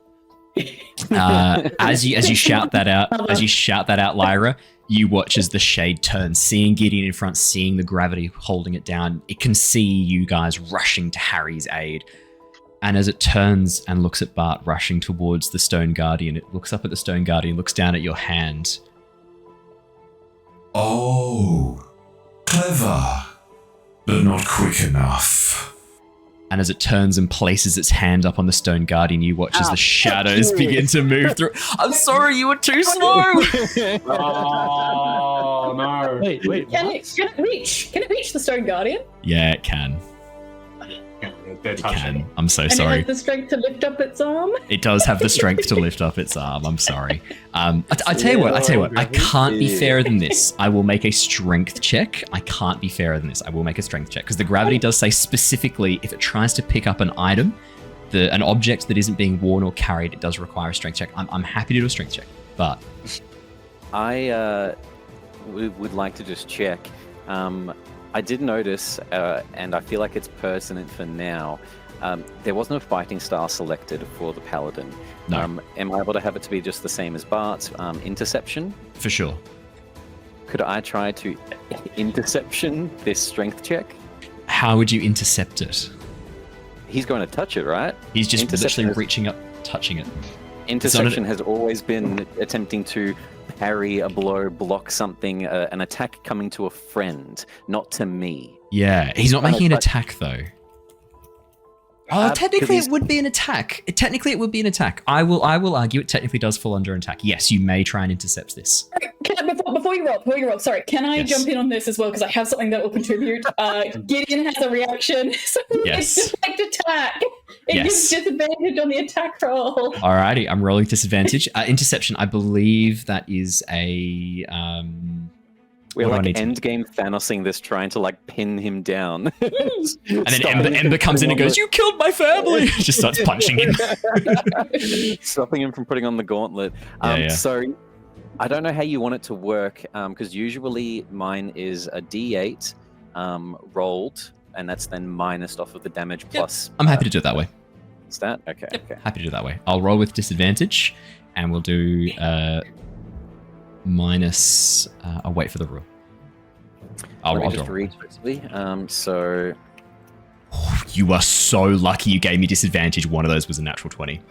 As you shout that out, Lyra, you watch as the Shade turns, seeing Gideon in front, seeing the gravity holding it down. It can see you guys rushing to Harry's aid. And as it turns and looks at Bart rushing towards the Stone Guardian, it looks up at the Stone Guardian, looks down at your hand. Oh, clever, but not quick enough. And as it turns and places its hand up on the Stone Guardian, you watch as the shadows begin to move through. I'm sorry, you were too slow. Oh no! Wait. Can it reach the Stone Guardian? Yeah, it can. They're touching. I'm so And sorry. it has the strength to lift up its arm? It does have the strength to lift up its arm. I'm sorry. I tell you what. I can't be fairer than this. I will make a strength check. I can't be fairer than this. I will make a strength check because the gravity does say specifically if it tries to pick up an item, an object that isn't being worn or carried, it does require a strength check. I'm happy to do a strength check, but I would like to just check. I did notice, and I feel like it's pertinent for now, there was no fighting style selected for the Paladin. No. Am I able to have it to be just the same as Bart's, interception? for sure. Could I try to interception this strength check? How would you intercept it? He's going to touch it, right? He's just Interception literally is- reaching up, touching it. Interception has always been attempting to parry a blow, block something, an attack coming to a friend, not to me. Yeah, he's not making an attack though. Oh, technically he's- it would be an attack. Technically it would be an attack. I will argue it technically does fall under an attack. Yes, you may try and intercept this. Before you roll, sorry, can I jump in on this as well? Because I have something that will contribute. Gideon has a reaction, so Yes. it's deflect attack. It Yes. gives disadvantage on the attack roll. Alrighty, I'm rolling disadvantage. Interception, I believe that is a We're What do I like need to do? endgame Thanosing this, trying to like pin him down. And then Ember comes in and goes, "You killed my family!" Just starts punching him. Stopping him from putting on the gauntlet. Yeah. So I don't know how you want it to work, because usually mine is a D8 rolled, and that's then minused off of the damage plus. I'm happy to do it that way. Stat? Okay. Okay. Happy to do it that way. I'll roll with disadvantage, and we'll do minus. I'll wait for the rule. Let me I'll just roll. read quickly. So You are so lucky you gave me disadvantage. One of those was a natural 20.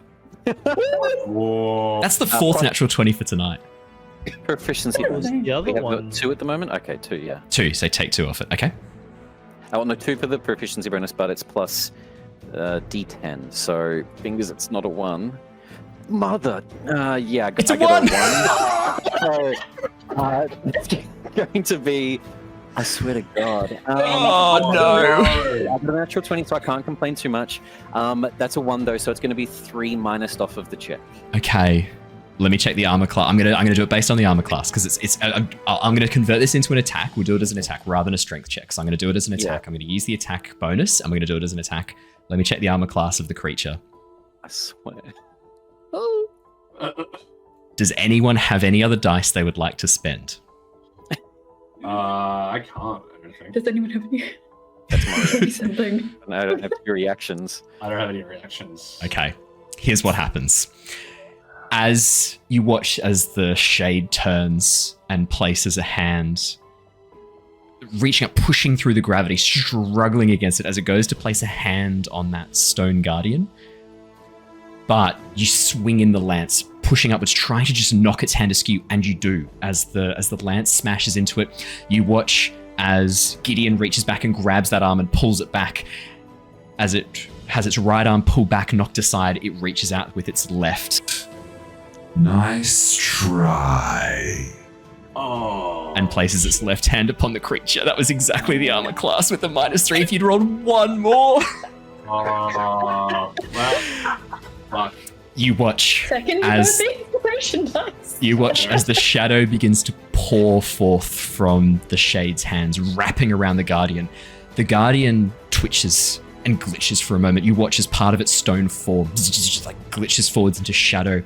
Whoa. That's the fourth natural 20 for tonight. proficiency. The We other have one. 2 at the moment. Okay, 2. Yeah. 2, so take 2 off it. Okay. Oh no, 2 for the proficiency bonus, but it's plus D10. So fingers, it's not a 1. Mother. Yeah. It's a I 1! Get a 1. It's going to be. I swear to God. Oh no! I got a natural 20, so I can't complain too much. That's a 1 though, so it's going to be 3 minused off of the check. Okay. Let me check the armor class. I'm gonna do it based on the armor class because I'm gonna convert this into an attack. We'll do it as an attack rather than a strength check. So I'm gonna do it as an attack. Yeah. I'm gonna use the attack bonus. I'm gonna do it as an attack. Let me check the armor class of the creature. I swear. Does anyone have any other dice they would like to spend? I can't. I don't think. Does anyone have any? That's my Maybe something. I don't have your reactions. I don't have any reactions. Okay. Here's what happens. As you watch as the shade turns and places a hand, reaching up, pushing through the gravity, struggling against it as it goes to place a hand on that stone guardian. But you swing in the lance, pushing upwards, trying to just knock its hand askew, and you do. As the lance smashes into it, you watch as Gideon reaches back and grabs that arm and pulls it back. As it has its right arm pulled back, knocked aside, it reaches out with its left Nice try. Oh. and places its left hand upon the creature. That was exactly the armor class with the -3 if you'd rolled 1 more. Oh. Well. Fuck. You watch Second as birthday inspiration dice. you watch as the shadow begins to pour forth from the shade's hands, wrapping around the guardian. The guardian twitches and glitches for a moment. You watch as part of its stone form just like glitches forwards into shadow,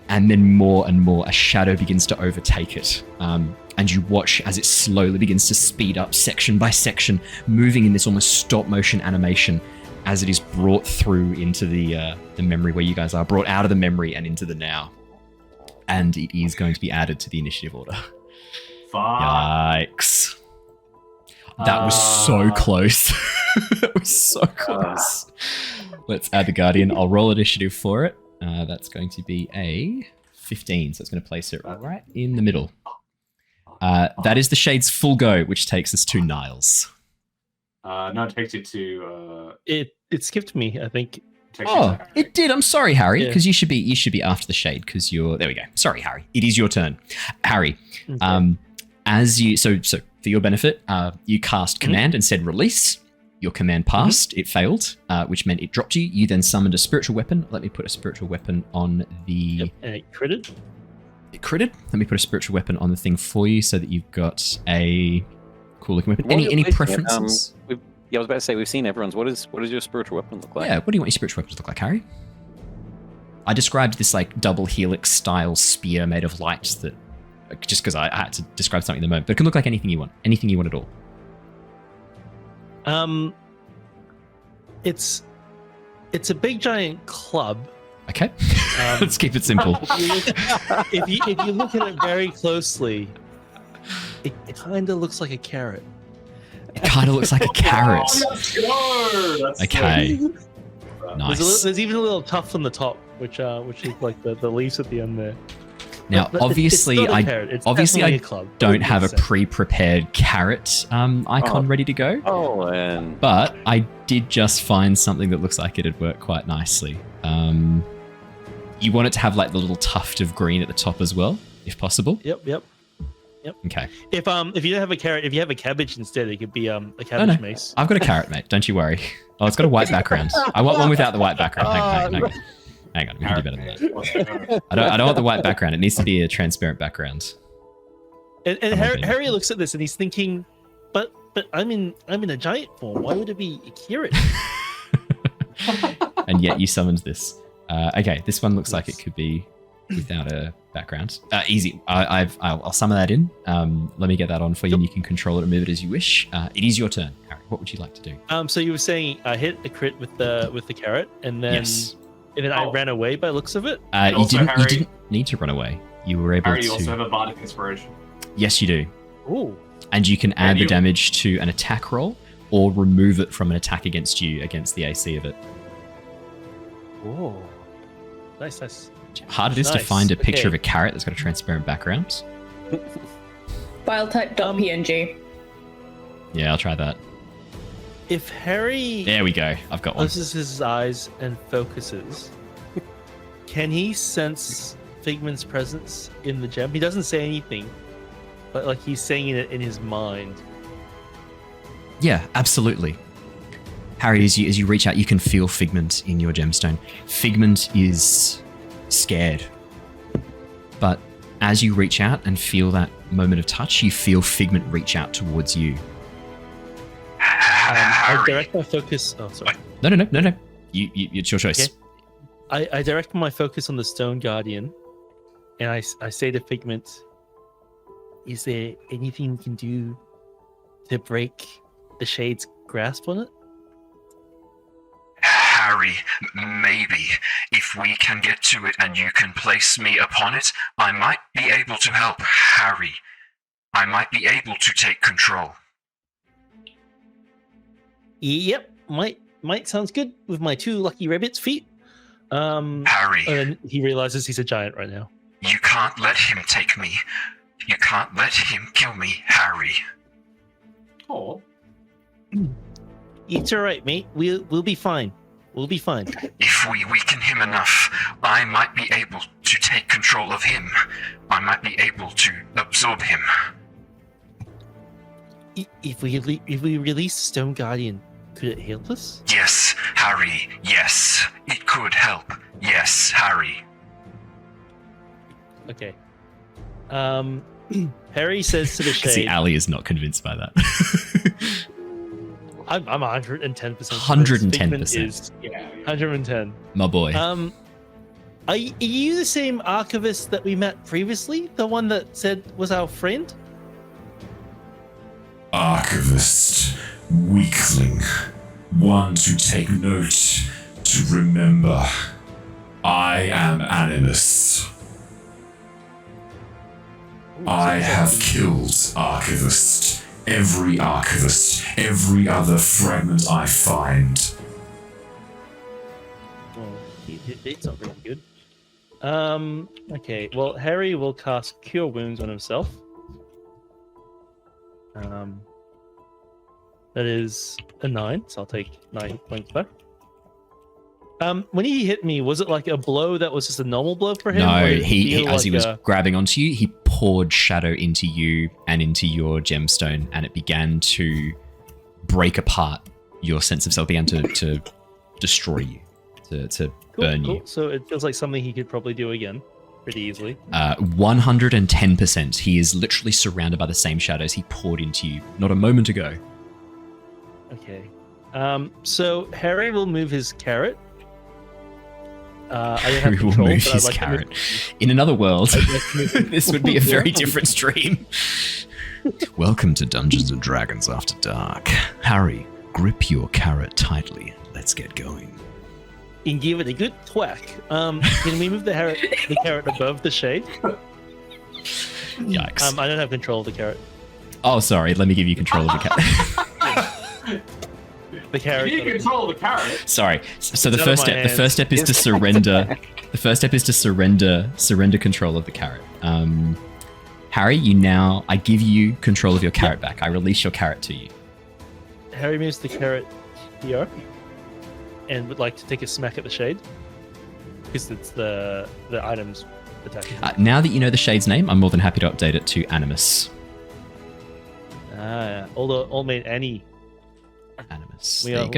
and then more and more a shadow begins to overtake it. And you watch as it slowly begins to speed up section by section, moving in this almost stop motion animation as it is brought through into the memory where you guys are, brought out of the memory and into the now. And it is going to be added to the initiative order. Fuck. Yikes. That was so close. That was so close. Let's add the Guardian. I'll roll initiative for it. That's going to be a 15, so it's going to place it right in the middle. That is the Shade's full go, which takes us to Niles. No, it takes you to. It skipped me, I think. Oh, it did. I'm sorry, Harry, Yeah. because you should be after the Shade because you're there. We go. Sorry, Harry. It is your turn, Harry. Okay. As you so for your benefit, you cast command and said release. Your command passed. It failed, which meant it dropped you. You then summoned a spiritual weapon. Let me put a spiritual weapon on the. And it critted. It critted. Let me put a spiritual weapon on the thing for you so that you've got a cool looking weapon. While you're Any placing it, preferences? I was about to say we've seen everyone's. What does your spiritual weapon look like? Yeah, what do you want your spiritual weapons to look like, Harry? I described this like double helix style spear made of light that, just because I had to describe something at the moment, but it can look like anything you want. Anything you want at all. It's a big giant club. Okay, let's keep it simple. If you look at it very closely, it kind of looks like a carrot. It kind of looks like a carrot. Let's go! That's Okay, nice. There's even a little tuft on the top, which is like the leaves at the end there. Now, But obviously, it's not a I carrot. It's obviously definitely I a club. don't have a Makes sense. pre-prepared carrot icon ready to go. Oh, and But I did just find something that looks like it'd work quite nicely. You want it to have like the little tuft of green at the top as well, if possible. Yep. Okay. If you don't have a carrot, if you have a cabbage instead, it could be a cabbage No. mace. I've got a carrot, mate. Don't you worry. Oh, it's got a white background. I want one without the white background. Hang on. We can do better than that. Let's go. I don't want the white background. It needs to be a transparent background. And I'm not Harry gonna- looks at this and he's thinking, but I'm in a giant form. Why would it be a carrot? And yet you summoned this. Okay, this one looks like it could be without a background. Easy. I'll summon that in. Let me get that on for you, and you can control it and move it as you wish. It is your turn, Harry. What would you like to do? So you were saying I hit a crit with the carrot, and then Yes. I ran away by the looks of it. You also, didn't. You Harry- didn't need to run away. You were able Harry, to. you also have a bardic inspiration. Yes, you do. Ooh. And you can add the you- damage to an attack roll, or remove it from an attack against you against the AC of it. Whoa. Nice. Hard it is to Nice. find a picture Okay. of a carrot that's got a transparent background. Filetype.png. Yeah, I'll try that. If Harry There we go. I've got one. closes his eyes and focuses, can he sense Figment's presence in the gem? He doesn't say anything, but like he's saying it in his mind. Yeah, absolutely. Harry, as you reach out, you can feel Figment in your gemstone. Figment is scared. But as you reach out and feel that moment of touch, you feel Figment reach out towards you. I direct my focus. Oh, sorry. No. It's your choice. Okay. I direct my focus on the Stone Guardian, and I say to Figment, "Is there anything you can do to break the Shade's grasp on it?" Harry, maybe. If we can get to it and you can place me upon it, I might be able to help. Harry, I might be able to take control. Yep, might sounds good with my 2 lucky rabbit's feet. Harry, And he realizes he's a giant right now. you can't let him take me. You can't let him kill me, Harry. Oh. It's all right, mate. We'll be fine. We'll be fine. If we weaken him enough, I might be able to take control of him. I might be able to absorb him. If we release the Stone Guardian, could it help us? Yes, Harry, yes. It could help. Yes, Harry. Okay. Harry says to the See, Shade, Ali is not convinced by that. I'm 110%. 110%. Yeah. 110. My boy. Are you the same archivist that we met previously? The one that said was our friend? Archivist, weakling, one to take note, to remember. I am Animus. I have killed Archivist, every other fragment I find. Well, it's not very good. Okay. Well, Harry will cast Cure Wounds on himself. That is a 9, so I'll take 9 points back. When he hit me, was it like a blow that was just a normal blow for him? No, or did it he feel as he like was a- grabbing onto you, he poured shadow into you and into your gemstone, and it began to break apart your sense of self, began to destroy you, to burn you. So it feels like something he could probably do again pretty easily. 110%. He is literally surrounded by the same shadows he poured into you not a moment ago. Okay. So Harry will move his carrot. I don't have Harry will control, move but I'd his like to move- carrot. In another world, I'd like to move- this would be a very different stream. Welcome to Dungeons and Dragons After Dark. Harry, grip your carrot tightly. Let's get going. and give it a good thwack. Can we move the carrot above the shade? Yikes. I don't have control of the carrot. Oh, sorry. Let me give you control of the carrot. The carrot. You need control of the carrot. Sorry. So the It's out first of my step. The first step is to It's- surrender. The first step is to surrender control of the carrot. Harry, I give you control of your carrot back. I release your carrot to you. Harry moves the carrot here and would like to take a smack at the shade because it's the item's attacking. Now that you know the shade's name, I'm more than happy to update it to Animus. Old mate Annie. Animus. We There are- you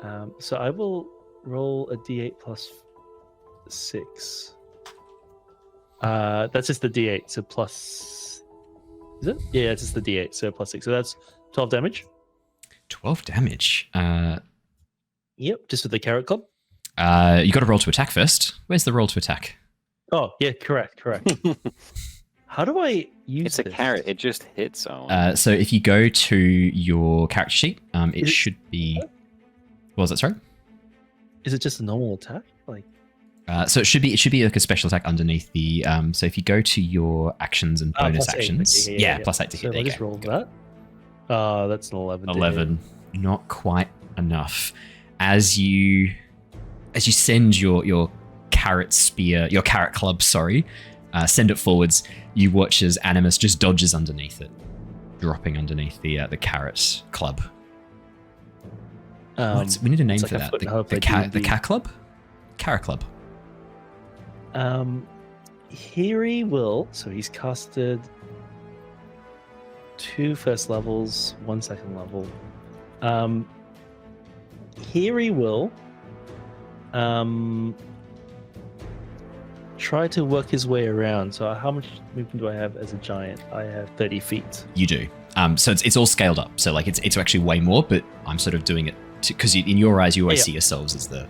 go. So I will roll a d8 plus 6. That's just the d8, so plus Is it? Yeah, it's just the D8, so +6. So that's 12 damage. 12 damage. Yep, just with the carrot club. You got to roll to attack first. Where's the roll to attack? Oh, yeah, correct. How do I use It's a this? carrot. It just hits Owen. So if you go to your character sheet, it should be. What was that? Sorry. Is it just a normal attack? Like, so it should be like a special attack underneath the. So if you go to your actions and bonus +8. actions, Okay, yeah, +8 to hit. So There I you just go. rolled that. That's an 11. to hit. 11, not quite enough. As you send your carrot spear, your carrot club, sorry, send it forwards, you watch as Animus just dodges underneath it, dropping underneath the carrot club. We need a name it's for like a that. footnote The for cat D&D. club? Carrot club. Here will. So he's casted 2 first levels, 1 second level. Here he will try to work his way around. So how much movement do I have as a giant? I have 30 feet. You do. So it's all scaled up. So like it's actually way more, but I'm sort of doing it because in your eyes you always see yourselves as the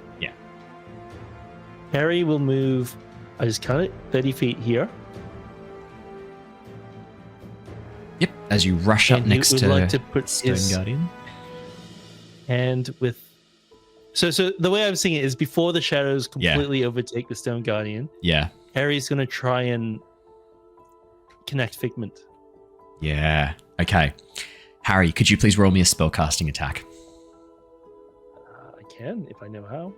Harry will move. I just count it 30 feet here. Yep. As you rush up And he next would to like to put Stone his Guardian. hand with. So the way I'm seeing it is before the shadows completely overtake the Stone Guardian, Yeah. Harry's going to try and connect Figment. Yeah. Okay. Harry, could you please roll me a spellcasting attack? I can if I know how.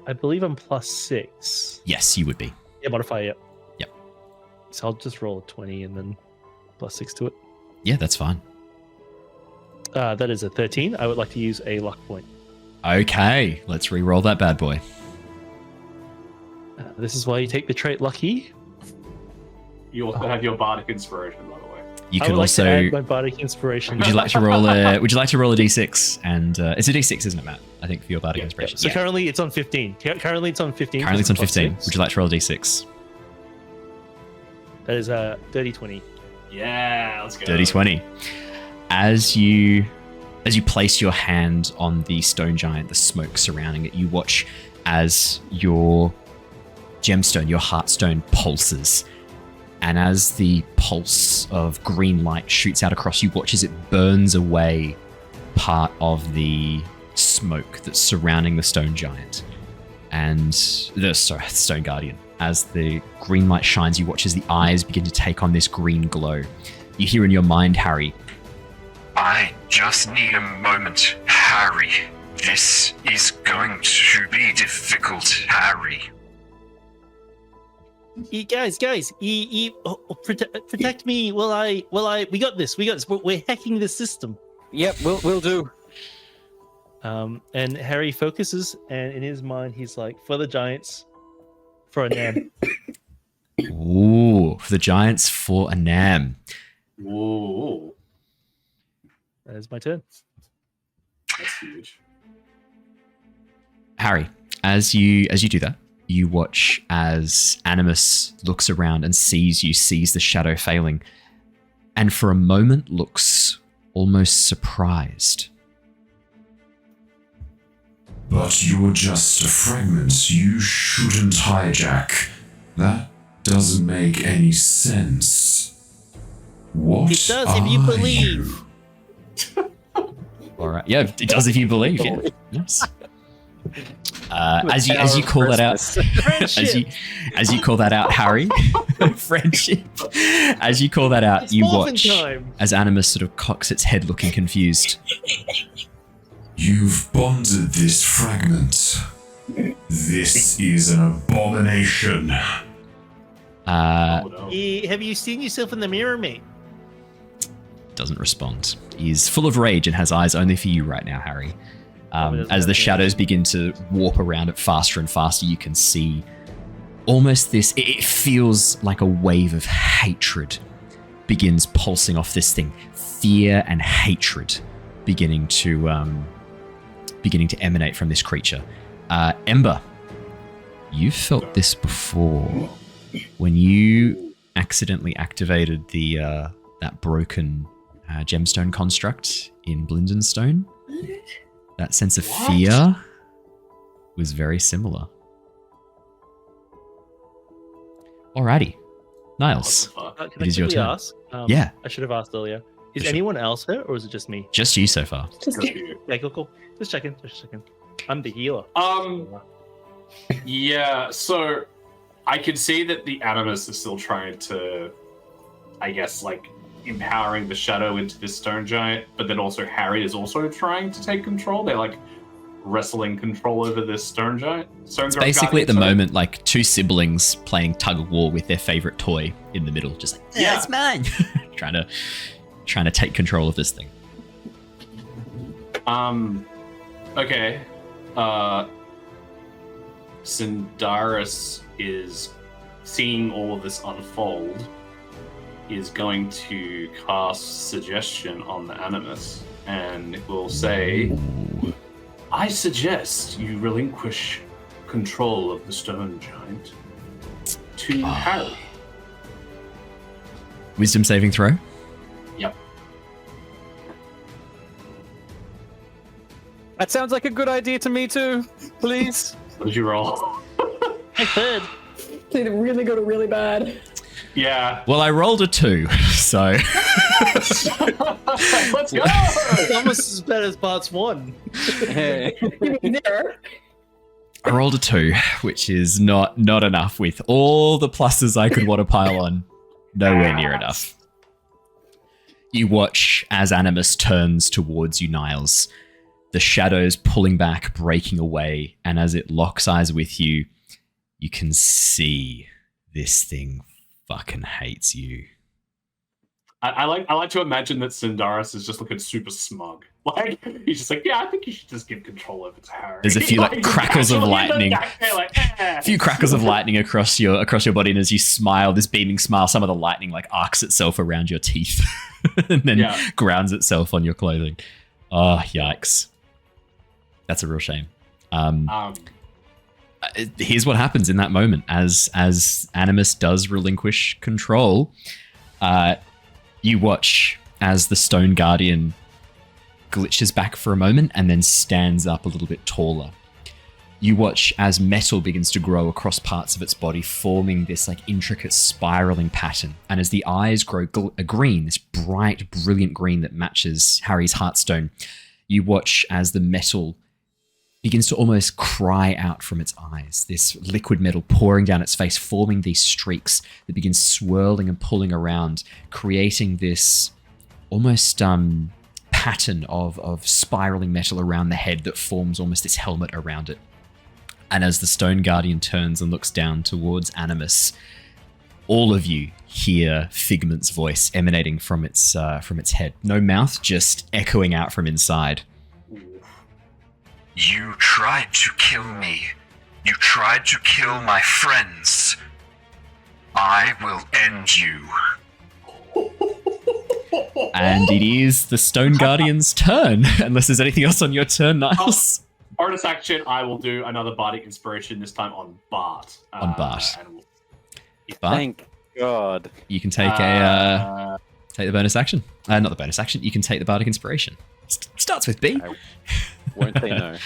I believe I'm +6. Yes, you would be. Yeah, modifier. Yep. Yep. So I'll just roll a 20 and then +6 to it. Yeah, that's fine. That is a 13. I would like to use a luck point. Okay, let's re-roll that bad boy. This is why you take the trait lucky. You also have your bardic inspiration, by the way. You I can would like also. to add my bardic inspiration. Would you like to roll a? Would you like to roll a d6? And it's a d6, isn't it, Matt? I think for your bardic inspiration. So currently it's on 15. Currently it's on 15. Currently it's on 15. +6. Would you like to roll a d6? That is a dirty 20. Yeah, let's go. Dirty 20. As you place your hand on the stone giant, the smoke surrounding it, you watch as your gemstone, your heartstone, pulses. And as the pulse of green light shoots out across, you watch as it burns away part of the smoke that's surrounding the stone giant and the stone guardian. As the green light shines, you watch as the eyes begin to take on this green glow. You hear in your mind, Harry, I just need a moment, Harry. This is going to be difficult, Harry. Guys, protect me we got this. We're hacking the system. Yep, we'll do. And Harry focuses, and in his mind, he's like, for the giants, for a nam. ooh, for the giants for a nam. Whoa, That is my turn. that's huge. Harry, as you do that, you watch as Animus looks around and sees the shadow failing, and for a moment looks almost surprised. But you're just a fragment. You shouldn't hijack. That doesn't make any sense. What It does if you are believe. you? All right, yeah, it does if you believe. Yeah, yes. As you call that out, as you call that out, Harry, friendship. As you call that out, It's you morphin' watch time. as Animus sort of cocks its head, looking confused. You've bonded this fragment. This is an abomination. Oh, no. Have you seen yourself in the mirror, mate? Doesn't respond. He's full of rage and has eyes only for you right now, Harry. doesn't As the have shadows begin to warp around it faster and faster, you can see almost this. It feels like a wave of hatred begins pulsing off this thing. Fear and hatred beginning to emanate from this creature. Ember, you've felt this before. when you accidentally activated the that broken gemstone construct in Blindenstone, that sense of fear was very similar. Alrighty. Niles, Can it is I your quickly turn. ask? Yeah. I should have asked earlier. Is Sure. anyone else hurt, or is it just me? Just you so far. Just Yeah, cool. Just checking. I'm the healer. Yeah, so I can see that the Animus is still trying to, I guess, like, empowering the shadow into this stone giant, but then also Harry is also trying to take control. They're, like, wrestling control over this stone giant. It's basically at the moment like two siblings playing tug of war with their favorite toy in the middle, just like, yeah, it's mine. trying to take control of this thing. Okay. Sindaris is seeing all of this unfold, is going to cast Suggestion on the Animus, and will say, I suggest you relinquish control of the stone giant to Harry. Wisdom saving throw? Yep. That sounds like a good idea to me too. Please. What did you roll? I heard. It's either really good or really bad. Yeah. Well, I rolled a 2, so... Let's go! It's almost as bad as parts 1. You mean there? I rolled a 2, which is not enough with all the pluses I could want to pile on. Nowhere near enough. You watch as Animus turns towards you, Niles. The shadows pulling back, breaking away, and as it locks eyes with you, you can see this thing fucking hates you. I like to imagine that Sindaris is just looking super smug. Like, he's just like, yeah, I think you should just give control over to Harry. There's a few like crackles of lightning. A few crackles of lightning across your body, and as you smile, this beaming smile, some of the lightning like arcs itself around your teeth and then grounds itself on your clothing. Oh, yikes. That's a real shame. Here's what happens in that moment as Animus does relinquish control. You watch as the Stone Guardian glitches back for a moment and then stands up a little bit taller. You watch as metal begins to grow across parts of its body, forming this like intricate spiraling pattern. And as the eyes grow green, this bright, brilliant green that matches Harry's Heartstone, you watch as the metal begins to almost cry out from its eyes, this liquid metal pouring down its face, forming these streaks that begin swirling and pulling around, creating this almost pattern of spiraling metal around the head that forms almost this helmet around it. And as the Stone Guardian turns and looks down towards Animus, all of you hear Figment's voice emanating from its head. No mouth, just echoing out from inside. You tried to kill me. You tried to kill my friends. I will end you. And it is the Stone Guardian's turn, unless there's anything else on your turn, Niles. Bonus action, I will do another Bardic Inspiration, this time on Bart. On Bart. Bart, thank God. You can take take the bonus action. Not the bonus action. You can take the Bardic Inspiration. Starts with B. I won't say no.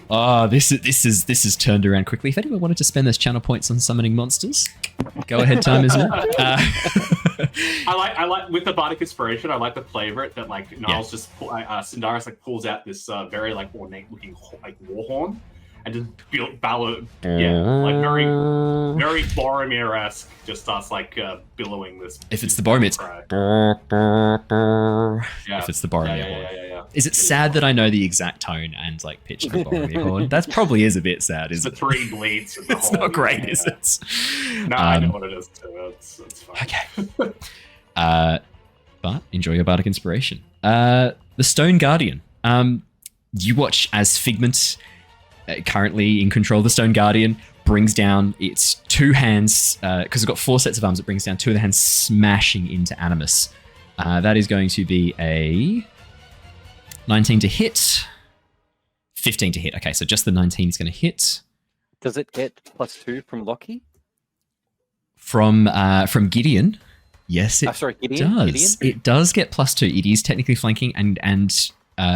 Oh, this is turned around quickly. If anyone wanted to spend those channel points on summoning monsters, go ahead, time is now. I like with the Bardic Inspiration. I like the flavor it that like Niles just Sindaris like pulls out this very like ornate looking like war horn and just like very very Boromir-esque. Just starts like billowing this. If it's the Boromir, it's if it's the Boromir horn. Yeah. Is it sad that I know the exact tone and like pitch of the Boromir horn? That probably is a bit sad, isn't it? The 3 bleeds. And the it's not great, is it? No, I know what it is too. It's fine. Okay. But enjoy your Bardic Inspiration. The Stone Guardian. You watch as Figment, currently in control of the Stone Guardian, brings down its 2 hands, because it's got 4 sets of arms, it brings down 2 of the hands, smashing into Animus. That is going to be a 19 to hit, 15 to hit. Okay, so just the 19 is going to hit. Does it get +2 from Lockie? From Gideon, yes, it Gideon? does. It does get +2. It is technically flanking, and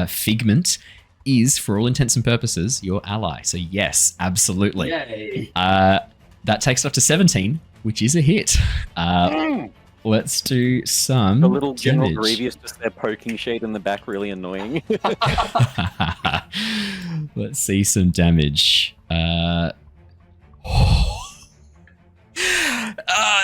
Figment is, for all intents and purposes, your ally. So yes, absolutely. Yay. That takes it up to 17, which is a hit. Let's do some The little General damage. Grievous just there poking Shade in the back, really annoying. Let's see some damage.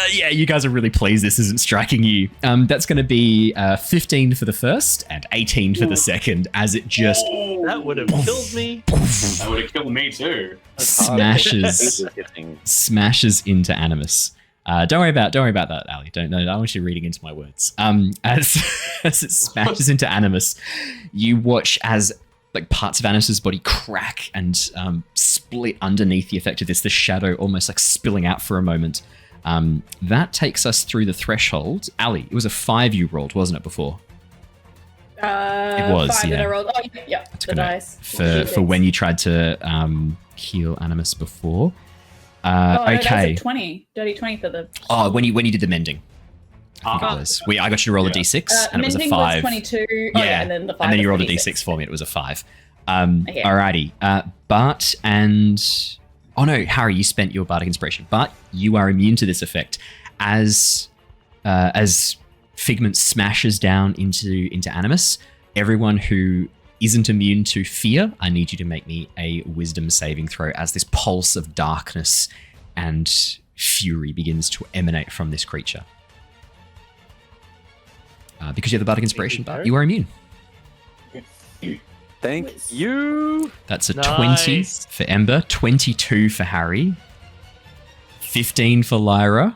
Yeah, you guys are really pleased this isn't striking you. That's going to be 15 for the first and 18 for the second, as it just That would have killed me. That would have killed me too. smashes into Animus. Don't worry about that, Ali. Don't know. I want you reading into my words. As it smashes into Animus, you watch as like parts of Animus's body crack and split underneath the effect of this. The shadow almost like spilling out for a moment. That takes us through the threshold. Ali, it was a 5 you rolled, wasn't it, before? It was, 5 that yeah. I rolled. Oh, yeah. That's The gonna- dice. For when you tried to heal Animus before. Okay. That was a 20. Dirty 20 for the... Oh, when you did the mending. I think it was. I got you to roll a d6, and it was a mending 5. was 22. Yeah, Oh, yeah, and then the 5 and then you was rolled a the d6 for me. It was a 5. Okay. Alrighty. Bart and... Oh no, Harry, you spent your Bardic Inspiration. But you are immune to this effect. As Figment smashes down into Animus, everyone who isn't immune to fear, I need you to make me a wisdom saving throw as this pulse of darkness and fury begins to emanate from this creature. Because you have the Bardic Inspiration, but you are immune. Thank you. That's a Nice. 20 for Ember, 22 for Harry, 15 for Lyra.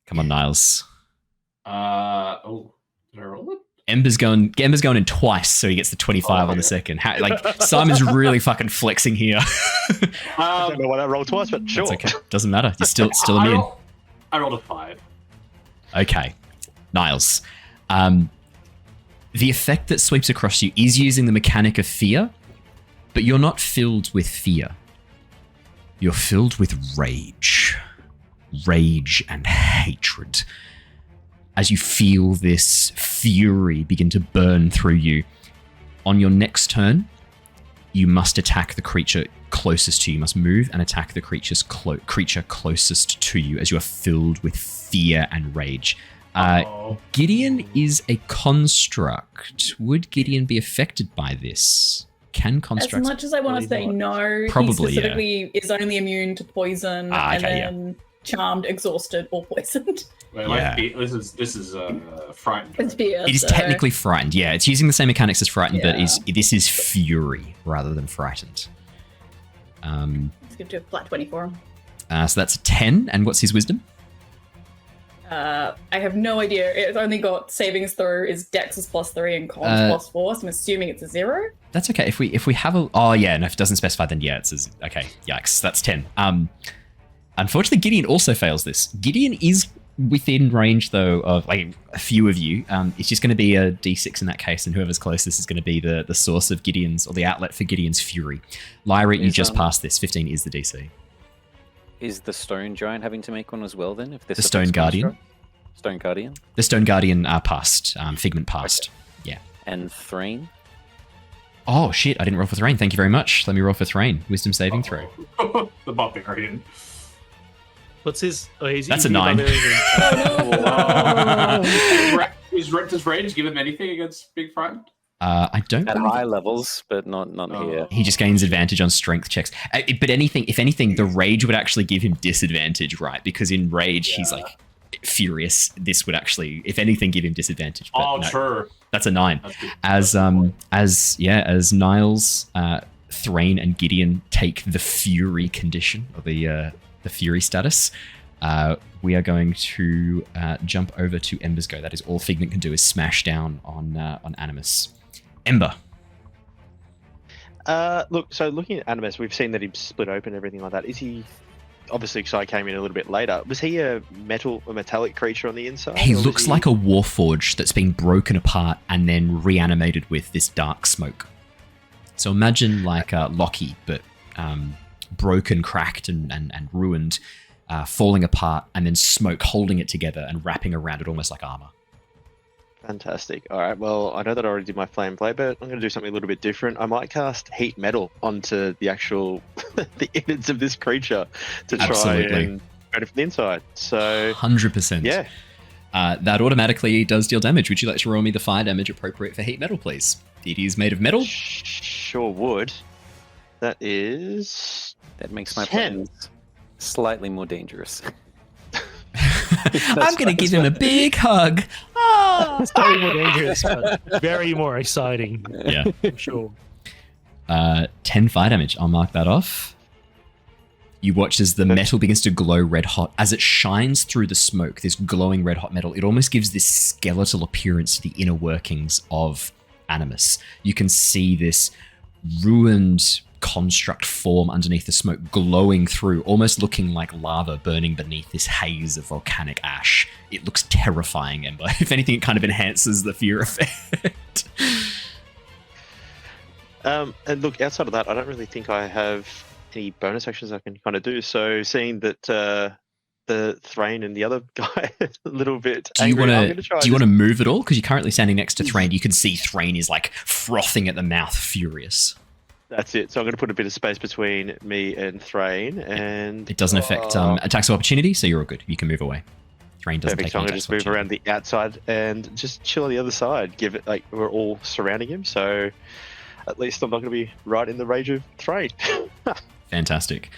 Come on, Niles. Did I roll it? Ember's going in twice, so he gets the 25 on the second. Simon's really fucking flexing here. I don't know why that rolled twice, but sure. That's okay. Doesn't matter. You're still immune. I rolled a 5. Okay. Niles. The effect that sweeps across you is using the mechanic of fear, but you're not filled with fear. You're filled with rage. Rage and hatred. As you feel this fury begin to burn through you. On your next turn, you must attack the creature closest to you. You must move and attack the creature closest to you as you are filled with fear and rage. Gideon is a construct. Would Gideon be affected by this? Can constructs... As much as I want to say no, Probably, he specifically is only immune to poison and then charmed, exhausted, or poisoned. Wait, Yeah. this is frightened. It's fear. It is so- technically frightened, yeah. It's using the same mechanics as frightened, but Yeah. this is fury rather than frightened. Let's give it to a flat 20 for him. So that's a 10, and what's his wisdom? I have no idea. It's only got savings throw is Dex is +3 and Cons +4, so I'm assuming it's a 0. That's okay. If we have a... Oh, yeah, and if it doesn't specify, then yeah, it says... Okay, yikes, that's 10. Unfortunately, Gideon also fails this. Gideon is within range, though, of like a few of you. It's just going to be a d6 in that case, and whoever's closest is going to be the source of Gideon's, or the outlet for Gideon's fury. Lyra, you just passed this. 15 is the DC. Is the Stone Giant having to make one as well then? If this The Stone affects Guardian? construct? Stone Guardian? The Stone Guardian passed. Figment passed. Yeah. And Threign? Oh, shit, I didn't roll for Threign. Thank you very much. Let me roll for Threign. Wisdom saving throw. The Barbarian. What's his? Oh, That's a 9. Does Rage give him anything against Big Frightened? I don't At believe- high levels, but not here. He just gains advantage on strength checks. But if anything, the rage would actually give him disadvantage, right? Because in rage, he's like furious. This would actually, if anything, give him disadvantage. But no, sure. That's a 9. That's good. As Niles, Threign, and Gideon take the fury condition, or the fury status, we are going to jump over to Ember's go. That is all Figment can do is smash down on Animus. Ember. Looking at Animus, we've seen that he split open and everything like that. Is he, obviously because I came in a little bit later, was he a metallic creature on the inside? He or was looks like a warforged that's been broken apart and then reanimated with this dark smoke. So imagine like Loki, but broken, cracked, and ruined. falling apart, and then smoke holding it together and wrapping around it almost like armor. Fantastic. All right. Well, I know that I already did my flame blade, but I'm going to do something a little bit different. I might cast heat metal onto the actual the innards of this creature to try and burn it from the inside. So 100%. Yeah. That automatically does deal damage. Would you like to roll me the fire damage appropriate for heat metal, please? It is made of metal. Sure would. That makes my 10. plans slightly more dangerous. I'm going to give him a big hug. It's very more dangerous, but very more exciting. Yeah. For sure. 10 fire damage. I'll mark that off. You watch as the metal begins to glow red hot. As it shines through the smoke, this glowing red hot metal, it almost gives this skeletal appearance to the inner workings of Animus. You can see this ruined construct form underneath the smoke, glowing through, almost looking like lava burning beneath this haze of volcanic ash. It looks terrifying, Ember. If anything, it kind of enhances the fear effect. And look, outside of that, I don't really think I have any bonus actions I can kind of do. So seeing that the Threign and the other guy a little bit do you want to move at all? Because you're currently standing next to Threign. You can see Threign is like frothing at the mouth, furious. That's it. So I'm going to put a bit of space between me and Threign, and it doesn't affect attacks of opportunity, so you're all good. You can move away. Threign doesn't take so I'm any going to just move around the outside and just chill on the other side. Give it like we're all surrounding him, so at least I'm not going to be right in the rage of Threign. Fantastic.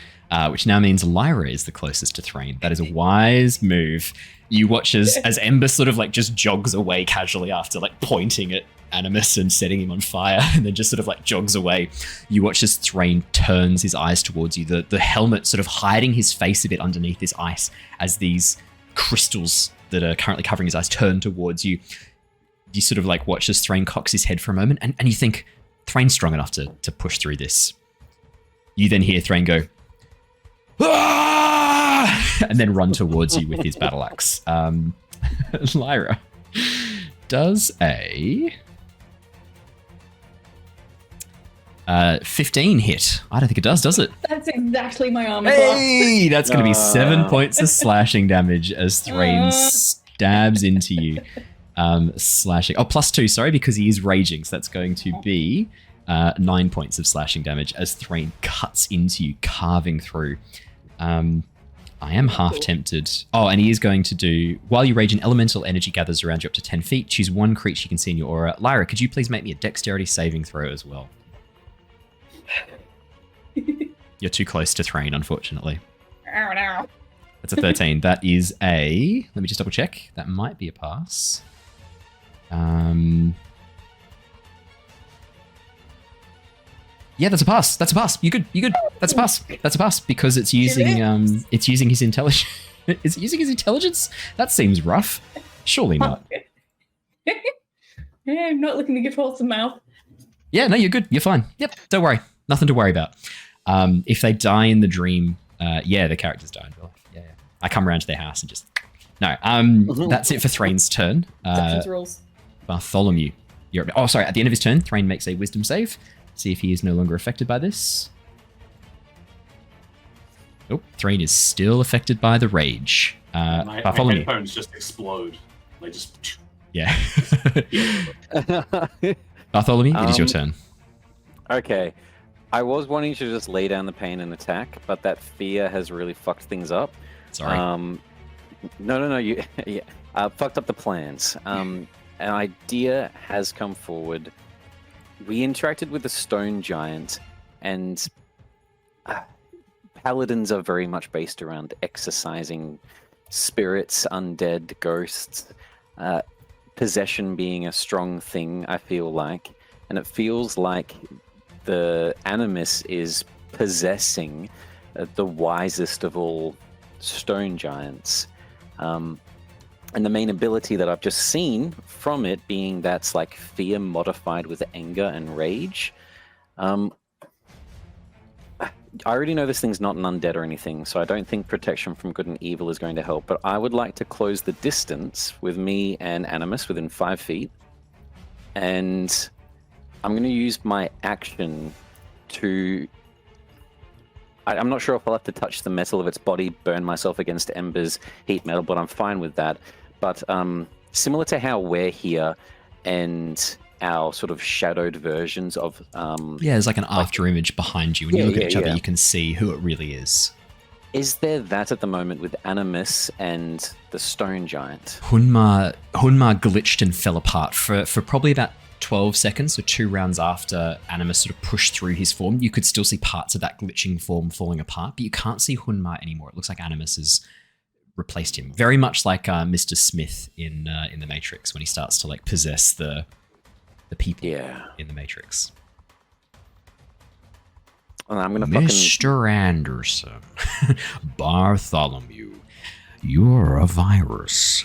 Which now means Lyra is the closest to Threign. That is a wise move. You watch as Ember sort of like just jogs away casually after like pointing at Animus and setting him on fire, and then just sort of like jogs away. You watch as Threign turns his eyes towards you, the helmet sort of hiding his face a bit underneath this ice as these crystals that are currently covering his eyes turn towards you. You sort of like watch as Threign cocks his head for a moment, and you think Threign's strong enough to push through this. You then hear Threign go, "Ah!" and then run towards you with his battle axe. Lyra does a 15 hit. I don't think it does it? That's exactly my armor class. Hey, that's going to be 7 points of slashing damage as Threign stabs into you. Slashing. Oh, +2, sorry, because he is raging. So that's going to be 9 points of slashing damage as Threign cuts into you, carving through. I am half tempted. Oh, and he is going to do, while you rage, an elemental energy gathers around you up to 10 feet. Choose one creature you can see in your aura. Lyra, could you please make me a dexterity saving throw as well? You're too close to Threign, unfortunately. That's a 13. That is a... Let me just double check. That might be a pass. Yeah, that's a pass. That's a pass. You good. That's a pass. That's a pass because it's using his intelligence. Is it using his intelligence? That seems rough. Surely not. Yeah, I'm not looking to give horse a mouth. Yeah, no, you're good. You're fine. Yep, don't worry. Nothing to worry about. If they die in the dream, the characters die in real life. Yeah. I come around to their house and just... No, that's it for Threign's turn. Rules. Bartholomew. At the end of his turn, Threign makes a wisdom save. See if he is no longer affected by this. Oh, Threign is still affected by the rage. My Bartholomew. headphones just explode. They just... Yeah. Bartholomew, it is your turn. Okay. I was wanting to just lay down the pain and attack, but that fear has really fucked things up. Sorry. No. You fucked up the plans. An idea has come forward. We interacted with the stone giant, and paladins are very much based around exorcising spirits, undead, ghosts, possession being a strong thing, I feel like. And it feels like the Animus is possessing the wisest of all stone giants. And the main ability that I've just seen from it being that's like fear modified with anger and rage. I already know this thing's not an undead or anything, so I don't think protection from good and evil is going to help, but I would like to close the distance with me and Animus within 5 feet. And I'm going to use my action to... I'm not sure if I'll have to touch the metal of its body, burn myself against Ember's heat metal, but I'm fine with that. But similar to how we're here and our sort of shadowed versions of... yeah, there's like an after image behind you. When you look at each other, you can see who it really is. Is there that at the moment with Animus and the Stone Giant? Hunmar glitched and fell apart for probably about 12 seconds, so 2 rounds after Animus sort of pushed through his form. You could still see parts of that glitching form falling apart, but you can't see Hunmar anymore. It looks like Animus has replaced him. Very much like Mr. Smith in the Matrix, when he starts to like possess the people in the Matrix. Well, I'm gonna Mr. Anderson, Bartholomew, you're a virus.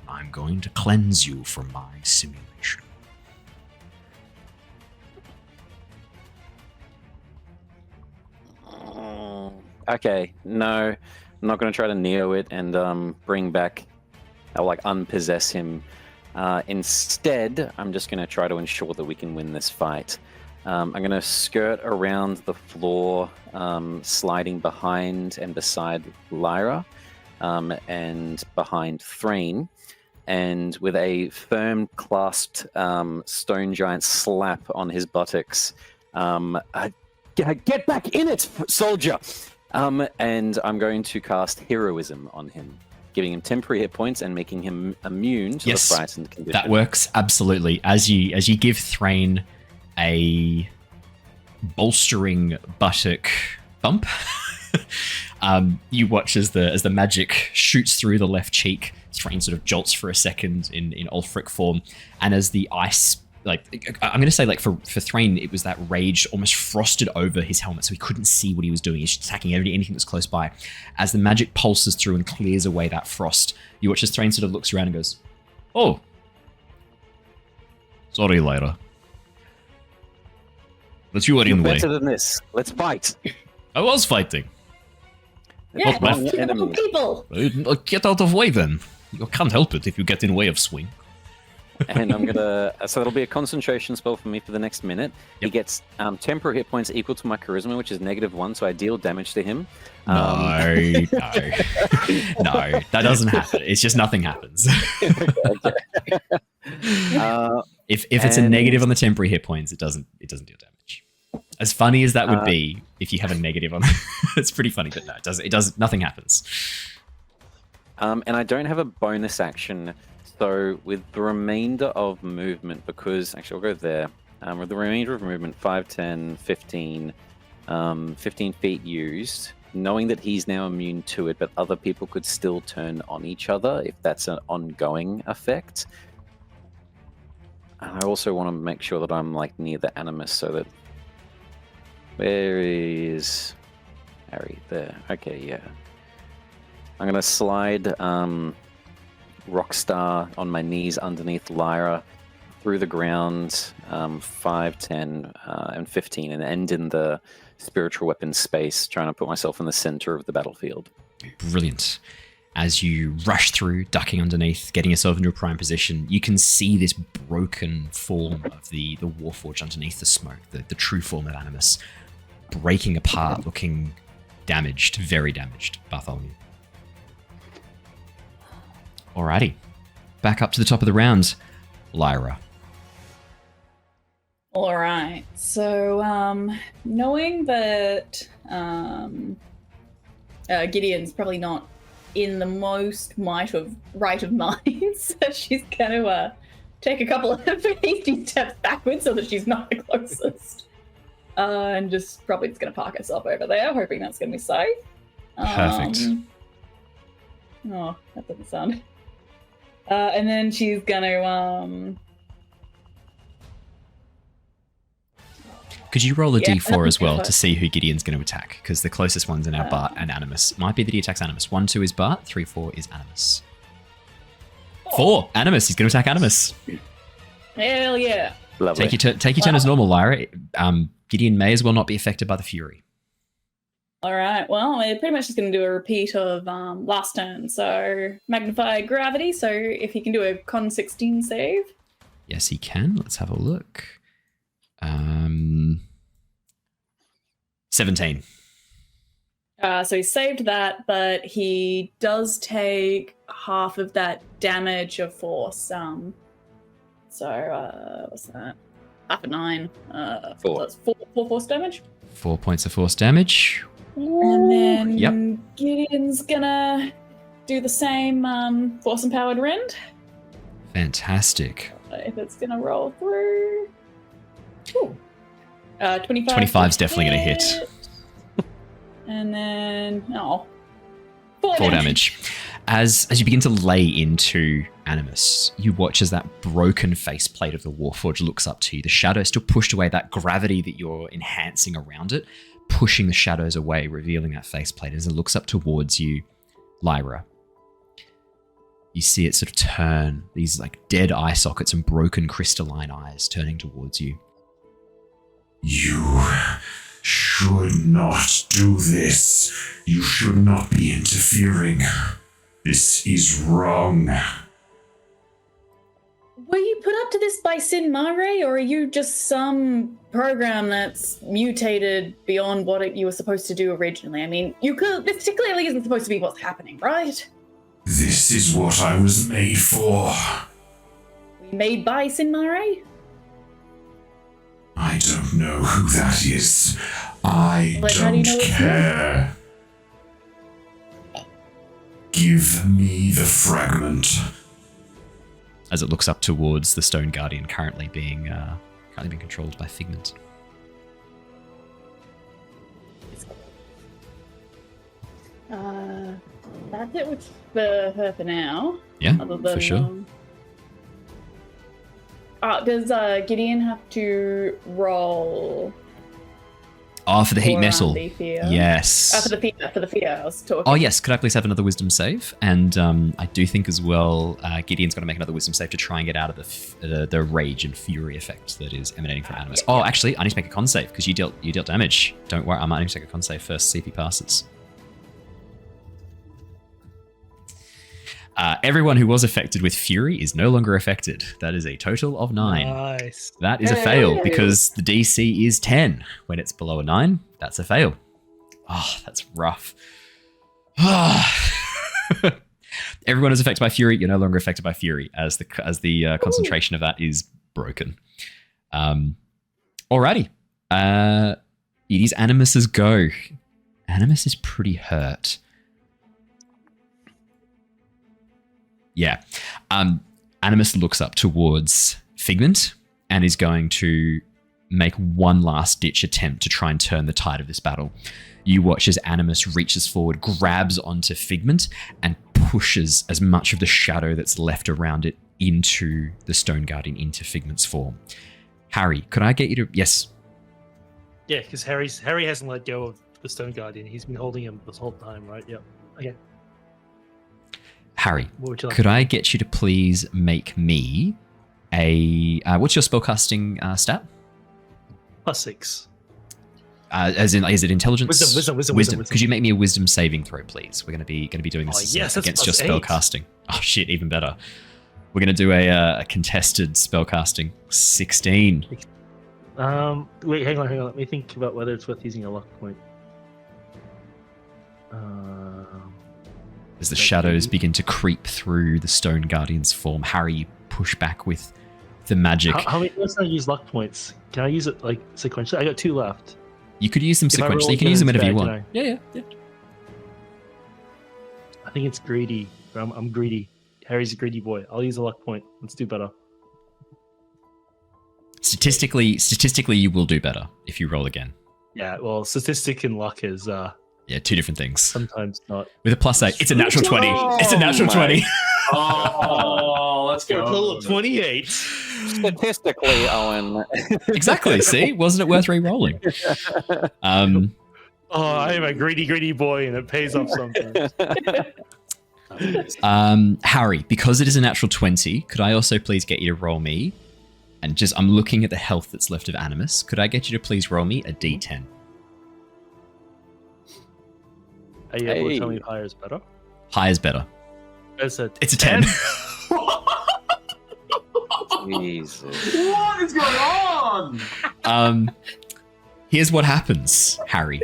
I'm going to cleanse you from my simulation. Okay, no, I'm not going to try to neo it and bring back, or like unpossess him. Instead, I'm just going to try to ensure that we can win this fight. I'm going to skirt around the floor, sliding behind and beside Lyra, and behind Threign, and with a firm clasped stone giant slap on his buttocks, get back in it, soldier! And I'm going to cast Heroism on him, giving him temporary hit points and making him immune to the frightened condition. That works absolutely. As you give Threign a bolstering buttock bump, you watch as the magic shoots through the left cheek. Threign sort of jolts for a second in Ulfric form, and as the ice, like I'm going to say, like for Threign, it was that rage almost frosted over his helmet, so he couldn't see what he was doing. He's attacking anything that's close by. As the magic pulses through and clears away that frost, you watch as Threign sort of looks around and goes, "Oh, sorry, Lyra. But you were in the way. Better than this. Let's fight." I was fighting. Yeah, Not people. Get out of the way then. You can't help it if you get in the way of swing. And I'm gonna, so that'll be a concentration spell for me for the next minute. Yep. He gets temporary hit points equal to my charisma, which is -1, so I deal damage to him. No, that doesn't happen. It's just nothing happens. If it's a negative on the temporary hit points, it doesn't deal damage. As funny as that would be, if you have a negative on, it's pretty funny, but no, it does. Nothing happens. And I don't have a bonus action. So with the remainder of movement, because actually I'll go there. With the remainder of movement, 5, 10, 15, 15 feet used, knowing that he's now immune to it, but other people could still turn on each other if that's an ongoing effect. And I also want to make sure that I'm like near the Animus, so that... Where is Harry? There. Okay, yeah. I'm going to slide... Rockstar on my knees underneath Lyra through the ground, 5, 10, and 15, and end in the spiritual weapon space, trying to put myself in the center of the battlefield. Brilliant. As you rush through, ducking underneath, getting yourself into a prime position, you can see this broken form of the Warforged underneath the smoke, the true form of Animus, breaking apart, looking damaged, very damaged, Bartholomew. Alrighty, back up to the top of the round, Lyra. All right. So, knowing that Gideon's probably not in the most right of mind, so she's going to take a couple of hasty steps backwards so that she's not the closest, and just probably just going to park herself over there, hoping that's going to be safe. Perfect. Oh, that doesn't sound. And then she's gonna Could you roll a d4 as well to see who Gideon's going to attack? Because the closest ones are now Bart and Animus. Might be that he attacks Animus. 1, 2 is Bart. 3, 4 is Animus. 4, Animus. He's going to attack Animus. Hell yeah! Lovely. Take your turn as normal, Lyra. Gideon may as well not be affected by the fury. All right. Well, we're pretty much just going to do a repeat of last turn. So magnify gravity. So if he can do a con 16 save. Yes, he can. Let's have a look. 17. So he saved that, but he does take half of that damage of force. So what's that? Half of 9. 4. That's 4 force damage. 4 points of force damage. And then Yep. Gideon's gonna do the same force empowered rend. Fantastic. If it's gonna roll through. Ooh. 25. 25's definitely going to hit. And then 4 4 damage. As you begin to lay into Animus, you watch as that broken faceplate of the Warforged looks up to you. The shadow still pushed away, that gravity that you're enhancing around it, pushing the shadows away, revealing that faceplate. As it looks up towards you, Lyra, you see it sort of turn, these like dead eye sockets and broken crystalline eyes turning towards you. You should not do this. You should not be interfering. This is wrong. Were you put up to this by Sin Mare, or are you just some program that's mutated beyond what you were supposed to do originally? I mean, this clearly isn't supposed to be what's happening, right? This is what I was made for. Made by Sin Mare? I don't know who that is. I But how do you don't know it's care. Give me the fragment. As it looks up towards the Stone Guardian currently being controlled by Figment. That's it for her for now. Yeah, Other than, for sure. Does Gideon have to roll? Oh, for the heat for, metal. the fear? Yes. For the fear, I was talking. Oh, yes. Could I please have another wisdom save? And I do think as well, Gideon's going to make another wisdom save to try and get out of the rage and fury effect that is emanating from Animus. Oh, actually, I need to make a con save because you dealt damage. Don't worry, I might need to take a con save first, see if he passes. Everyone who was affected with fury is no longer affected. That is a total of 9. Nice. That is a fail because the DC is 10. When it's below a 9, that's a fail. Oh, that's rough. Everyone is affected by fury. You're no longer affected by fury as the concentration of that is broken. Alrighty. It is Animus's go. Animus is pretty hurt. Yeah. Animus looks up towards Figment and is going to make one last ditch attempt to try and turn the tide of this battle. You watch as Animus reaches forward, grabs onto Figment, and pushes as much of the shadow that's left around it into the Stone Guardian, into Figment's form. Harry, could I get you to... Yes. Yeah, because Harry hasn't let go of the Stone Guardian. He's been holding him this whole time, right? Yep. Okay. Harry, What would you like? could I get you to please make me a... what's your spellcasting stat? +6. As in, is it intelligence? Wisdom. Could you make me a wisdom saving throw, please? We're going to be doing this yes, that's against your +8. spellcasting. Oh shit, even better. We're going to do a contested spellcasting. 16. Wait, hang on. Let me think about whether it's worth using a luck point. As the shadows begin to creep through the Stone Guardian's form, Harry, you push back with the magic. How many times can I use luck points? Can I use it like sequentially? I got 2 left. You could use them If I roll sequentially. You can use them again, whenever you can want. I? Yeah. I think it's greedy. I'm greedy. Harry's a greedy boy. I'll use a luck point. Let's do better. Statistically, you will do better if you roll again. Yeah, well, statistic and luck is Yeah, 2 different things. sometimes not. With a +8, it's a natural 20. It's a natural 20. Oh, let's For a total go. of 28. Statistically, Owen. Exactly. See, wasn't it worth re-rolling? Oh, I am a greedy boy, and it pays off sometimes. Harry, because it is a natural 20, could I also please get you to roll me? And I'm looking at the health that's left of Animus. Could I get you to please roll me a D10? Are you able to tell me if higher is better? High is better. It's a It's a 10. Jesus. What is going on? Here's what happens, Harry.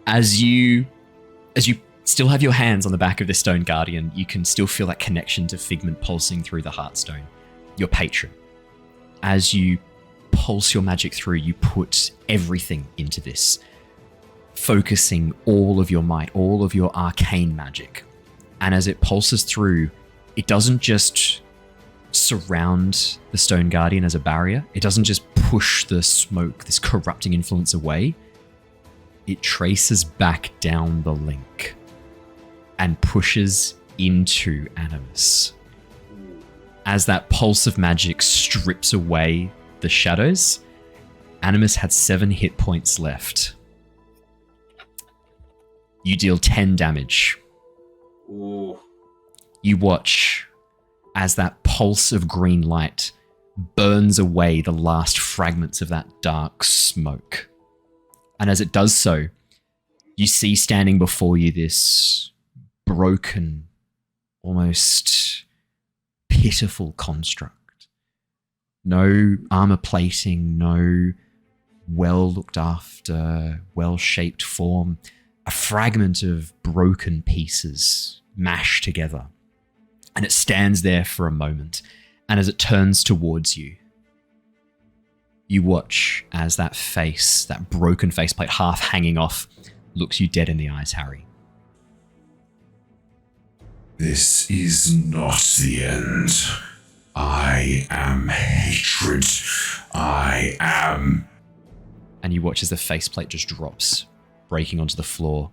As you as you still have your hands on the back of the Stone Guardian, you can still feel that connection to Figment pulsing through the Heartstone, your patron. As you pulse your magic through, you put everything into this, focusing all of your might, all of your arcane magic. And as it pulses through, it doesn't just surround the Stone Guardian as a barrier. It doesn't just push the smoke, this corrupting influence away. It traces back down the link and pushes into Animus. As that pulse of magic strips away the shadows, Animus had 7 hit points left. You deal 10 damage. Ooh. You watch as that pulse of green light burns away the last fragments of that dark smoke. And as it does so, you see standing before you this broken, almost pitiful construct. No armor plating, no well looked after, well-shaped form. A fragment of broken pieces mashed together. And it stands there for a moment. And as it turns towards you, you watch as that face, that broken faceplate half hanging off, looks you dead in the eyes, Harry. This is not the end. I am hatred. I am... And you watch as the faceplate just drops, breaking onto the floor.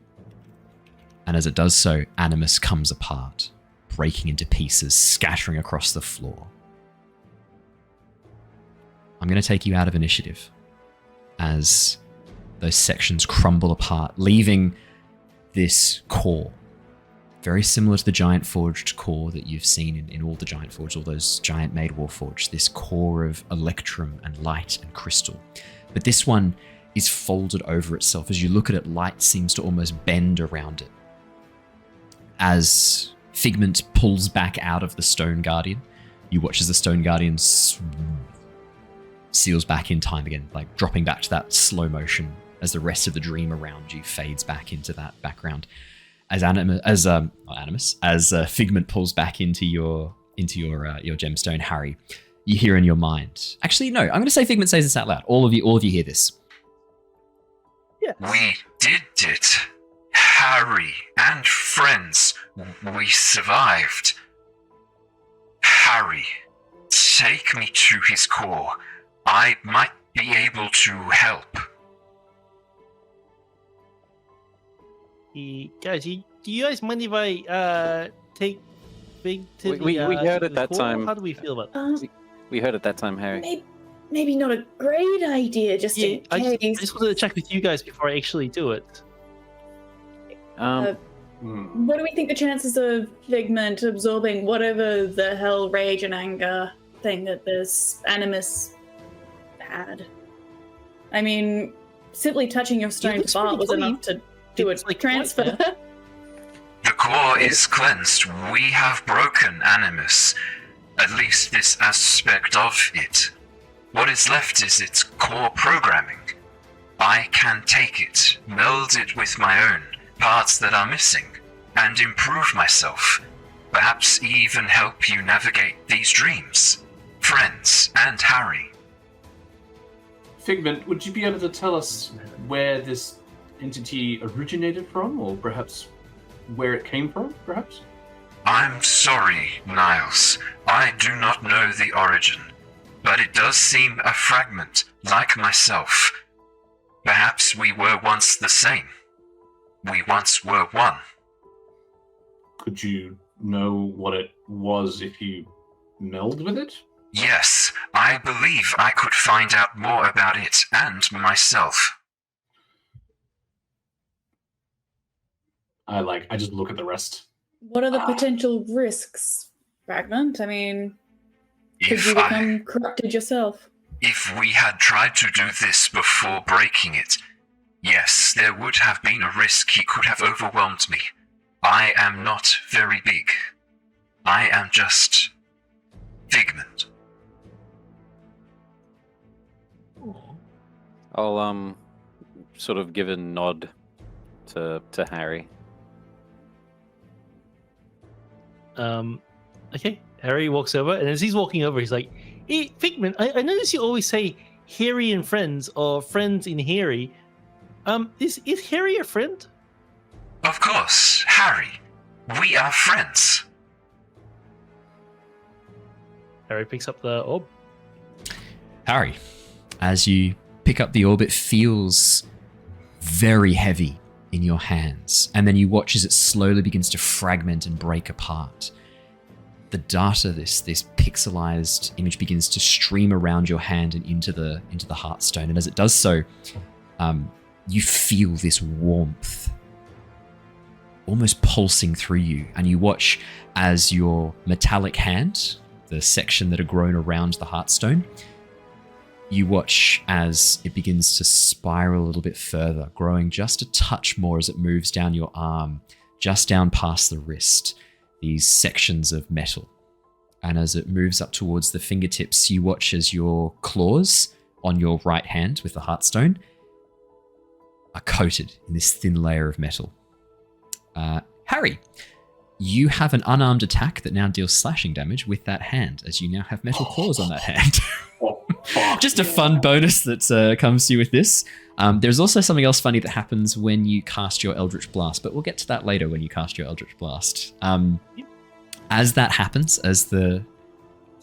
And as it does so, Animus comes apart, breaking into pieces, scattering across the floor. I'm going to take you out of initiative as those sections crumble apart, leaving this core, very similar to the giant forged core that you've seen in all the giant forged, all those giant made warforged, this core of electrum and light and crystal. But this one is folded over itself. As you look at it, light seems to almost bend around it. As Figment pulls back out of the Stone Guardian, you watch as the Stone Guardian seals back in time again, like dropping back to that slow motion as the rest of the dream around you fades back into that background. As Figment pulls back into your gemstone, Harry, you hear in your mind. Actually, no, I'm going to say Figment says this out loud. All of you hear this. Yeah. We did it. Harry and friends, we survived. Harry, take me to his core. I might be able to help. Guys, do you guys mind if I take Big to We heard at that core? time. How do we feel about that? We heard at that time, Harry. Maybe not a great idea, just in I case. just wanted to check with you guys before I actually do it. What do we think the chances of Figment absorbing whatever the hell rage and anger thing that this Animus had? I mean, simply touching your stone looks fart pretty was clean. enough to do a like transfer. white, man. The core is cleansed. We have broken Animus. At least this aspect of it. What is left is its core programming. I can take it, meld it with my own, parts that are missing, and improve myself. Perhaps even help you navigate these dreams. Friends and Harry. Figment, would you be able to tell us where this entity originated from, or perhaps where it came from, perhaps? I'm sorry, Niles. I do not know the origin, but it does seem a fragment, like myself. Perhaps we were once the same. We once were one. Could you know what it was if you meld with it? Yes, I believe I could find out more about it and myself. I just look at the rest. What are the potential risks, Fragment? I mean, could you become corrupted yourself? If we had tried to do this before breaking it, yes, there would have been a risk he could have overwhelmed me. I am not very big. I am just Figment. I'll sort of give a nod to Harry. Okay, Harry walks over, and as he's walking over, he's like, "Hey, Figment, I notice you always say Harry and friends or friends in Harry. Is Harry a friend?" Of course, Harry. We are friends. Harry picks up the orb. Harry, as you pick up the orb, it feels very heavy in your hands, and then you watch as it slowly begins to fragment and break apart. The data, this pixelized image, begins to stream around your hand and into the heartstone, and as it does so, you feel this warmth almost pulsing through you, and you watch as your metallic hand, the section that had grown around the heartstone, you watch as it begins to spiral a little bit further, growing just a touch more as it moves down your arm, just down past the wrist, these sections of metal. And as it moves up towards the fingertips, you watch as your claws on your right hand with the heartstone are coated in this thin layer of metal. Harry, you have an unarmed attack that now deals slashing damage with that hand, as you now have metal claws on that hand. Just a fun bonus that comes to you with this. There's also something else funny that happens when you cast your Eldritch Blast, but we'll get to that later when you cast your Eldritch Blast. As that happens, as the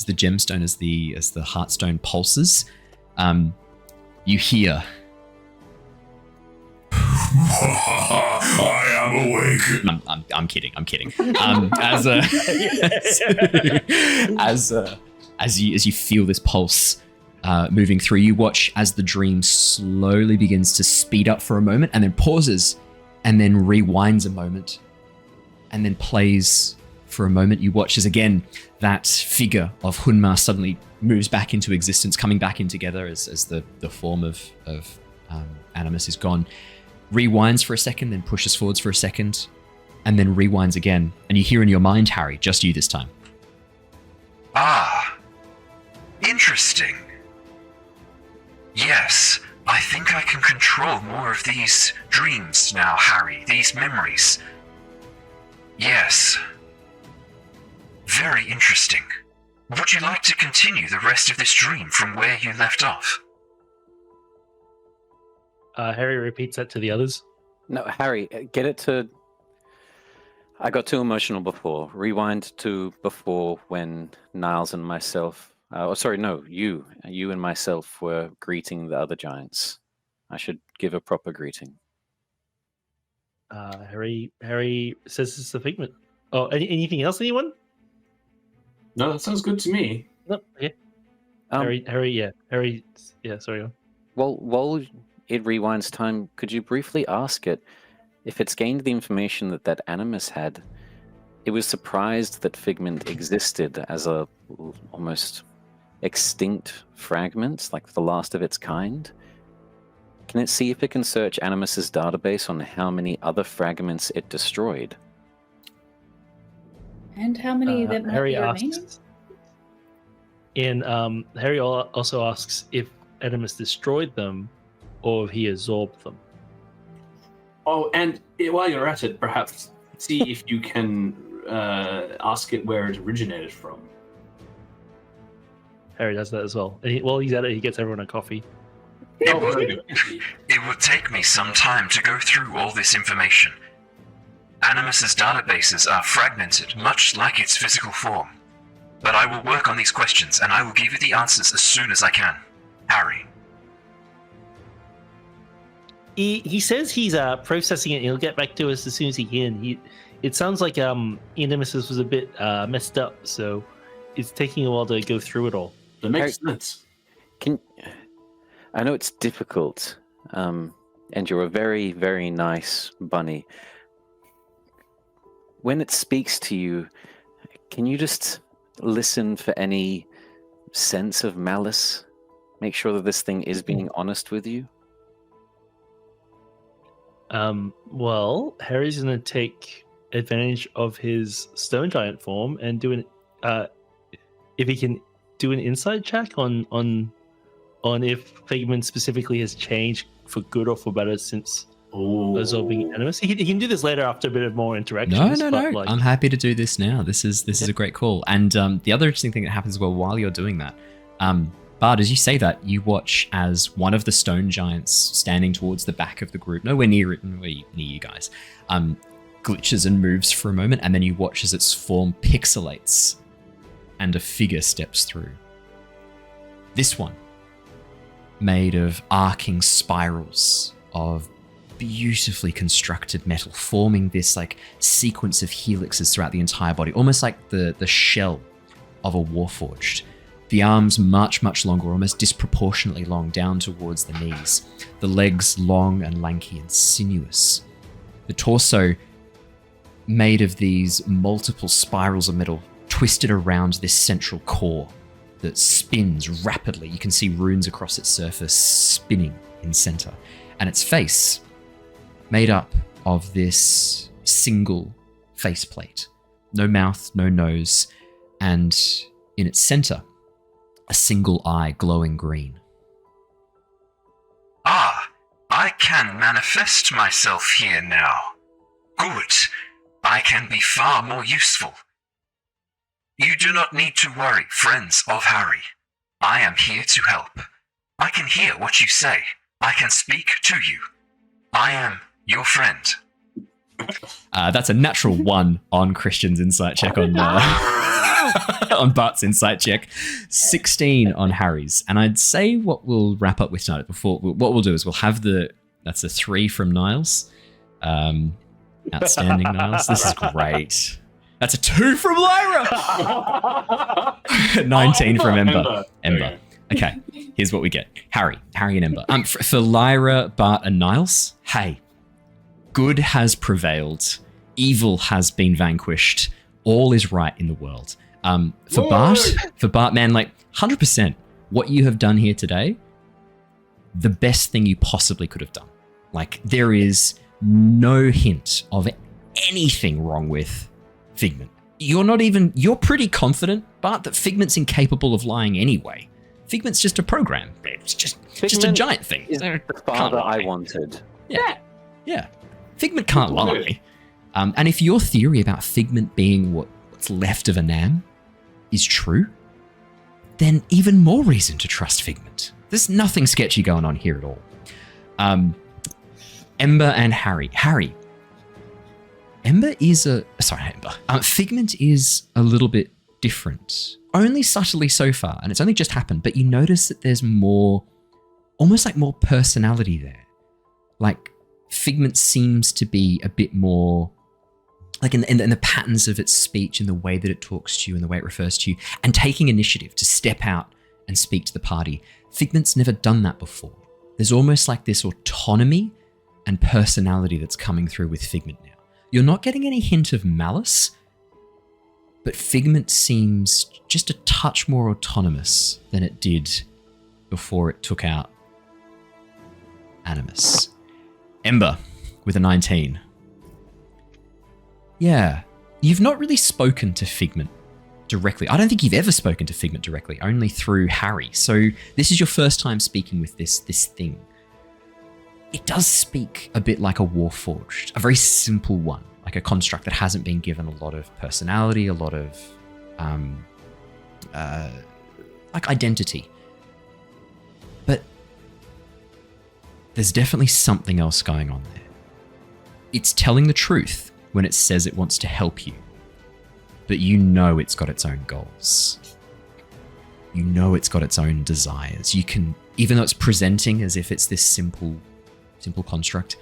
gemstone, as the heartstone pulses, you hear. I am awake. I'm kidding. As you feel this pulse moving through, you watch as the dream slowly begins to speed up for a moment, and then pauses, and then rewinds a moment, and then plays for a moment. You watch as again that figure of Hunmar suddenly moves back into existence, coming back in together as the form of Animus is gone. Rewinds for a second, then pushes forwards for a second, and then rewinds again. And you hear in your mind, Harry, just you this time. Ah, interesting. Yes, I think I can control more of these dreams now, Harry, these memories. Yes. Very interesting. Would you like to continue the rest of this dream from where you left off? Harry repeats that to the others. No, Harry, get it to... I got too emotional before. Rewind to before when Niles and myself... you and myself were greeting the other giants. I should give a proper greeting. Harry says it's the Figment. Oh, anything else, anyone? No, that sounds good to me. No, okay. Harry, sorry. Well, while it rewinds time, could you briefly ask it if it's gained the information that Animus had? It was surprised that Figment existed as a almost extinct fragment, like the last of its kind. Can it see if it can search Animus's database on how many other fragments it destroyed? And how many that might Harry be remaining? asks. And Harry also asks if Animus destroyed them or if he absorbed them. Oh, and while you're at it, perhaps see if you can ask it where it originated from. Harry does that as well. And while he's at it, he gets everyone a coffee. It would take me some time to go through all this information. Animus's databases are fragmented, much like its physical form. But I will work on these questions, and I will give you the answers as soon as I can. Harry. He says he's processing it and he'll get back to us as soon as he can. It sounds like Nemesis was a bit messed up, so it's taking a while to go through it all. That makes sense. I know it's difficult, and you're a very, very nice bunny. When it speaks to you, can you just listen for any sense of malice? Make sure that this thing is being honest with you? Well, Harry's going to take advantage of his stone giant form and do if he can do an insight check on if Figment specifically has changed for good or for better since absorbing animus. He can do this later after a bit of more interaction. No. I'm happy to do this now. This is a great call. And the other interesting thing that happens as well while you're doing that, Bard, as you say that, you watch as one of the stone giants standing towards the back of the group, nowhere near you guys, glitches and moves for a moment, and then you watch as its form pixelates and a figure steps through. This one, made of arcing spirals of beautifully constructed metal, forming this like sequence of helixes throughout the entire body, almost like the shell of a warforged. The arms much, much longer, almost disproportionately long down towards the knees. The legs long and lanky and sinuous. The torso made of these multiple spirals of metal twisted around this central core that spins rapidly. You can see runes across its surface spinning in center. And its face made up of this single faceplate. No mouth, no nose, and in its center, a single eye glowing green. Ah, I can manifest myself here now. Good. I can be far more useful. You do not need to worry, friends of Harry. I am here to help. I can hear what you say. I can speak to you. I am your friend. That's a natural 1 on Christian's insight check on Bart's insight check. 16 on Harry's. And I'd say what we'll wrap up with tonight, what we'll do is we'll have that's a 3 from Niles. Outstanding, Niles. This is great. That's a 2 from Lyra. 19 from Ember. Okay, here's what we get. Harry and Ember. For Lyra, Bart, and Niles, hey, good has prevailed. Evil has been vanquished. All is right in the world. For Bart, man, like 100%, what you have done here today, the best thing you possibly could have done. Like, there is no hint of anything wrong with Figment. You're pretty confident, Bart, that Figment's incapable of lying anyway. Figment's just a program. It's just a giant thing. Is the father I wanted. Yeah. Figment can't lie. And if your theory about Figment being what's left of a Nam is true, then even more reason to trust Figment. There's nothing sketchy going on here at all. Ember and Harry. Figment is a little bit different. Only subtly so far, and it's only just happened, but you notice that there's almost more personality there. Like, Figment seems to be a bit more, like in the patterns of its speech, in the way that it talks to you, and the way it refers to you, and taking initiative to step out and speak to the party. Figment's never done that before. There's almost like this autonomy and personality that's coming through with Figment now. You're not getting any hint of malice, but Figment seems just a touch more autonomous than it did before it took out Animus. Ember, with a 19. Yeah, you've not really spoken to Figment directly. I don't think you've ever spoken to Figment directly, only through Harry. So this is your first time speaking with this thing. It does speak a bit like a warforged, a very simple one, like a construct that hasn't been given a lot of personality, a lot of like identity. But there's definitely something else going on there. It's telling the truth when it says it wants to help you, but you know it's got its own goals. You know it's got its own desires. You can, even though it's presenting as if it's this simple construct,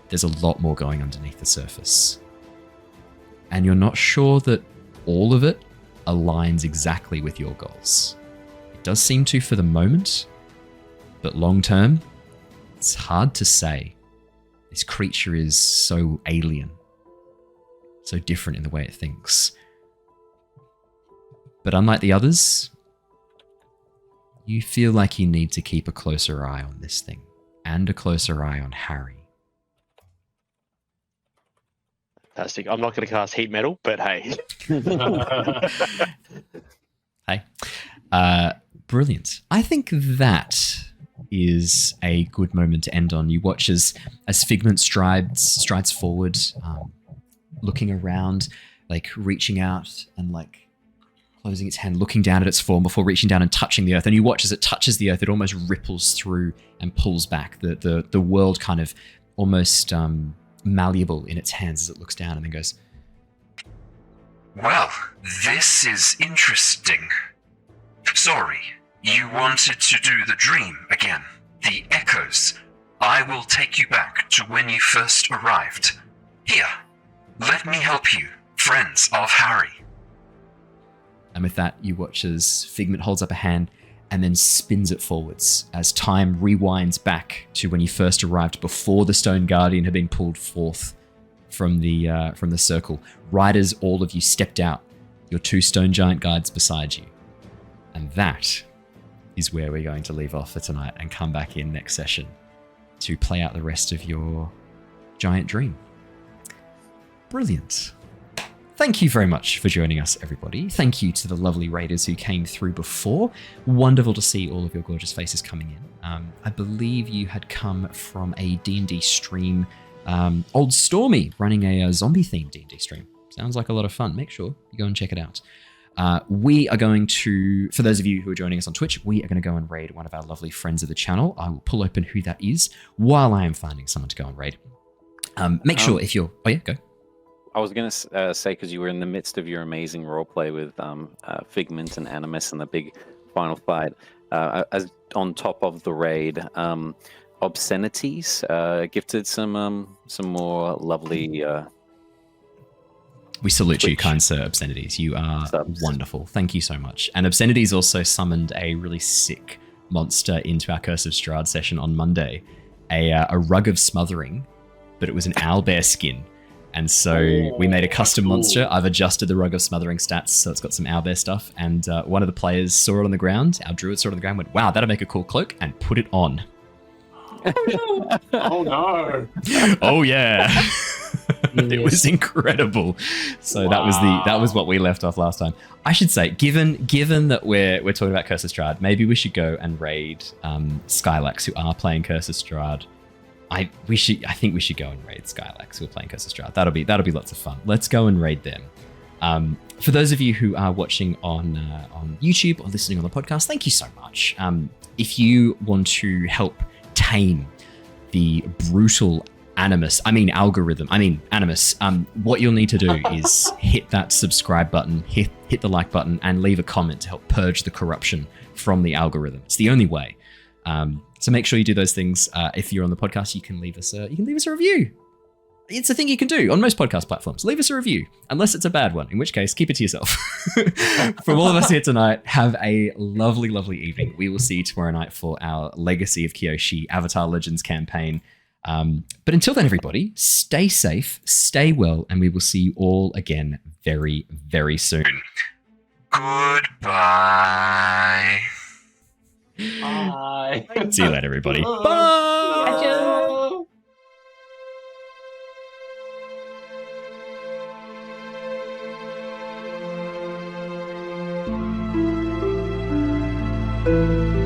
there's a lot more going underneath the surface. And you're not sure that all of it aligns exactly with your goals. It does seem to for the moment, but long term, it's hard to say. This creature is so alien, so different in the way it thinks. But unlike the others, you feel like you need to keep a closer eye on this thing, and a closer eye on Harry. Fantastic. I'm not going to cast heat metal, but hey. Hey. Brilliant. I think that is a good moment to end on. You watch as Figment strides forward, looking around, like reaching out and like closing its hand, looking down at its form before reaching down and touching the earth. And you watch as it touches the earth, it almost ripples through and pulls back. The world kind of almost malleable in its hands as it looks down and then goes, "Well, this is interesting. Sorry, you wanted to do the dream again. The echoes. I will take you back to when you first arrived. Here, let me help you, friends of Harry." And with that, you watch as Figment holds up a hand and then spins it forwards as time rewinds back to when you first arrived before the Stone Guardian had been pulled forth from the circle. Right as all of you stepped out, your 2 stone giant guides beside you. And that is where we're going to leave off for tonight and come back in next session to play out the rest of your giant dream. Brilliant. Thank you very much for joining us, everybody. Thank you to the lovely raiders who came through before. Wonderful to see all of your gorgeous faces coming in. I believe you had come from a D&D stream. Old Stormy running a zombie-themed D&D stream. Sounds like a lot of fun. Make sure you go and check it out. We are going to, for those of you who are joining us on Twitch, we are going to go and raid one of our lovely friends of the channel. I will pull open who that is while I am finding someone to go and raid. Make sure if you're... Oh yeah, go. I was going to say, because you were in the midst of your amazing roleplay with Figment and Animus and the big final fight, as on top of the raid, Obscenities gifted some more lovely... We salute you, kind sir, Obscenities. You are wonderful. Thank you so much. And Obscenities also summoned a really sick monster into our Curse of Strahd session on Monday. A rug of smothering, but it was an owlbear skin. And so we made a custom monster. I've adjusted the rug of smothering stats, so it's got some owlbear stuff. And one of the players saw it on the ground. Our druid saw it on the ground, went, "Wow, that'll make a cool cloak," and put it on. Oh no! Oh yeah. It was incredible. So that was what we left off last time. I should say, given that we're talking about Curse of Strahd, maybe we should go and raid Skylax, who are playing Curse of Strahd. I think we should go and raid Skylax, who are playing Curse of Strahd. That'll be lots of fun. Let's go and raid them. For those of you who are watching on YouTube or listening on the podcast, thank you so much. If you want to help tame the brutal Animus, what you'll need to do is hit that subscribe button, hit the like button, and leave a comment to help purge the corruption from the algorithm. It's the only way. So make sure you do those things. If you're on the podcast, you can leave us a review. It's a thing you can do on most podcast platforms. Leave us a review, unless it's a bad one, in which case, keep it to yourself. From all of us here tonight, have a lovely, lovely evening. We will see you tomorrow night for our Legacy of Kyoshi Avatar Legends campaign. But until then, everybody, stay safe, stay well, and we will see you all again very, very soon. Goodbye. Bye. See you later, everybody. Bye. Bye.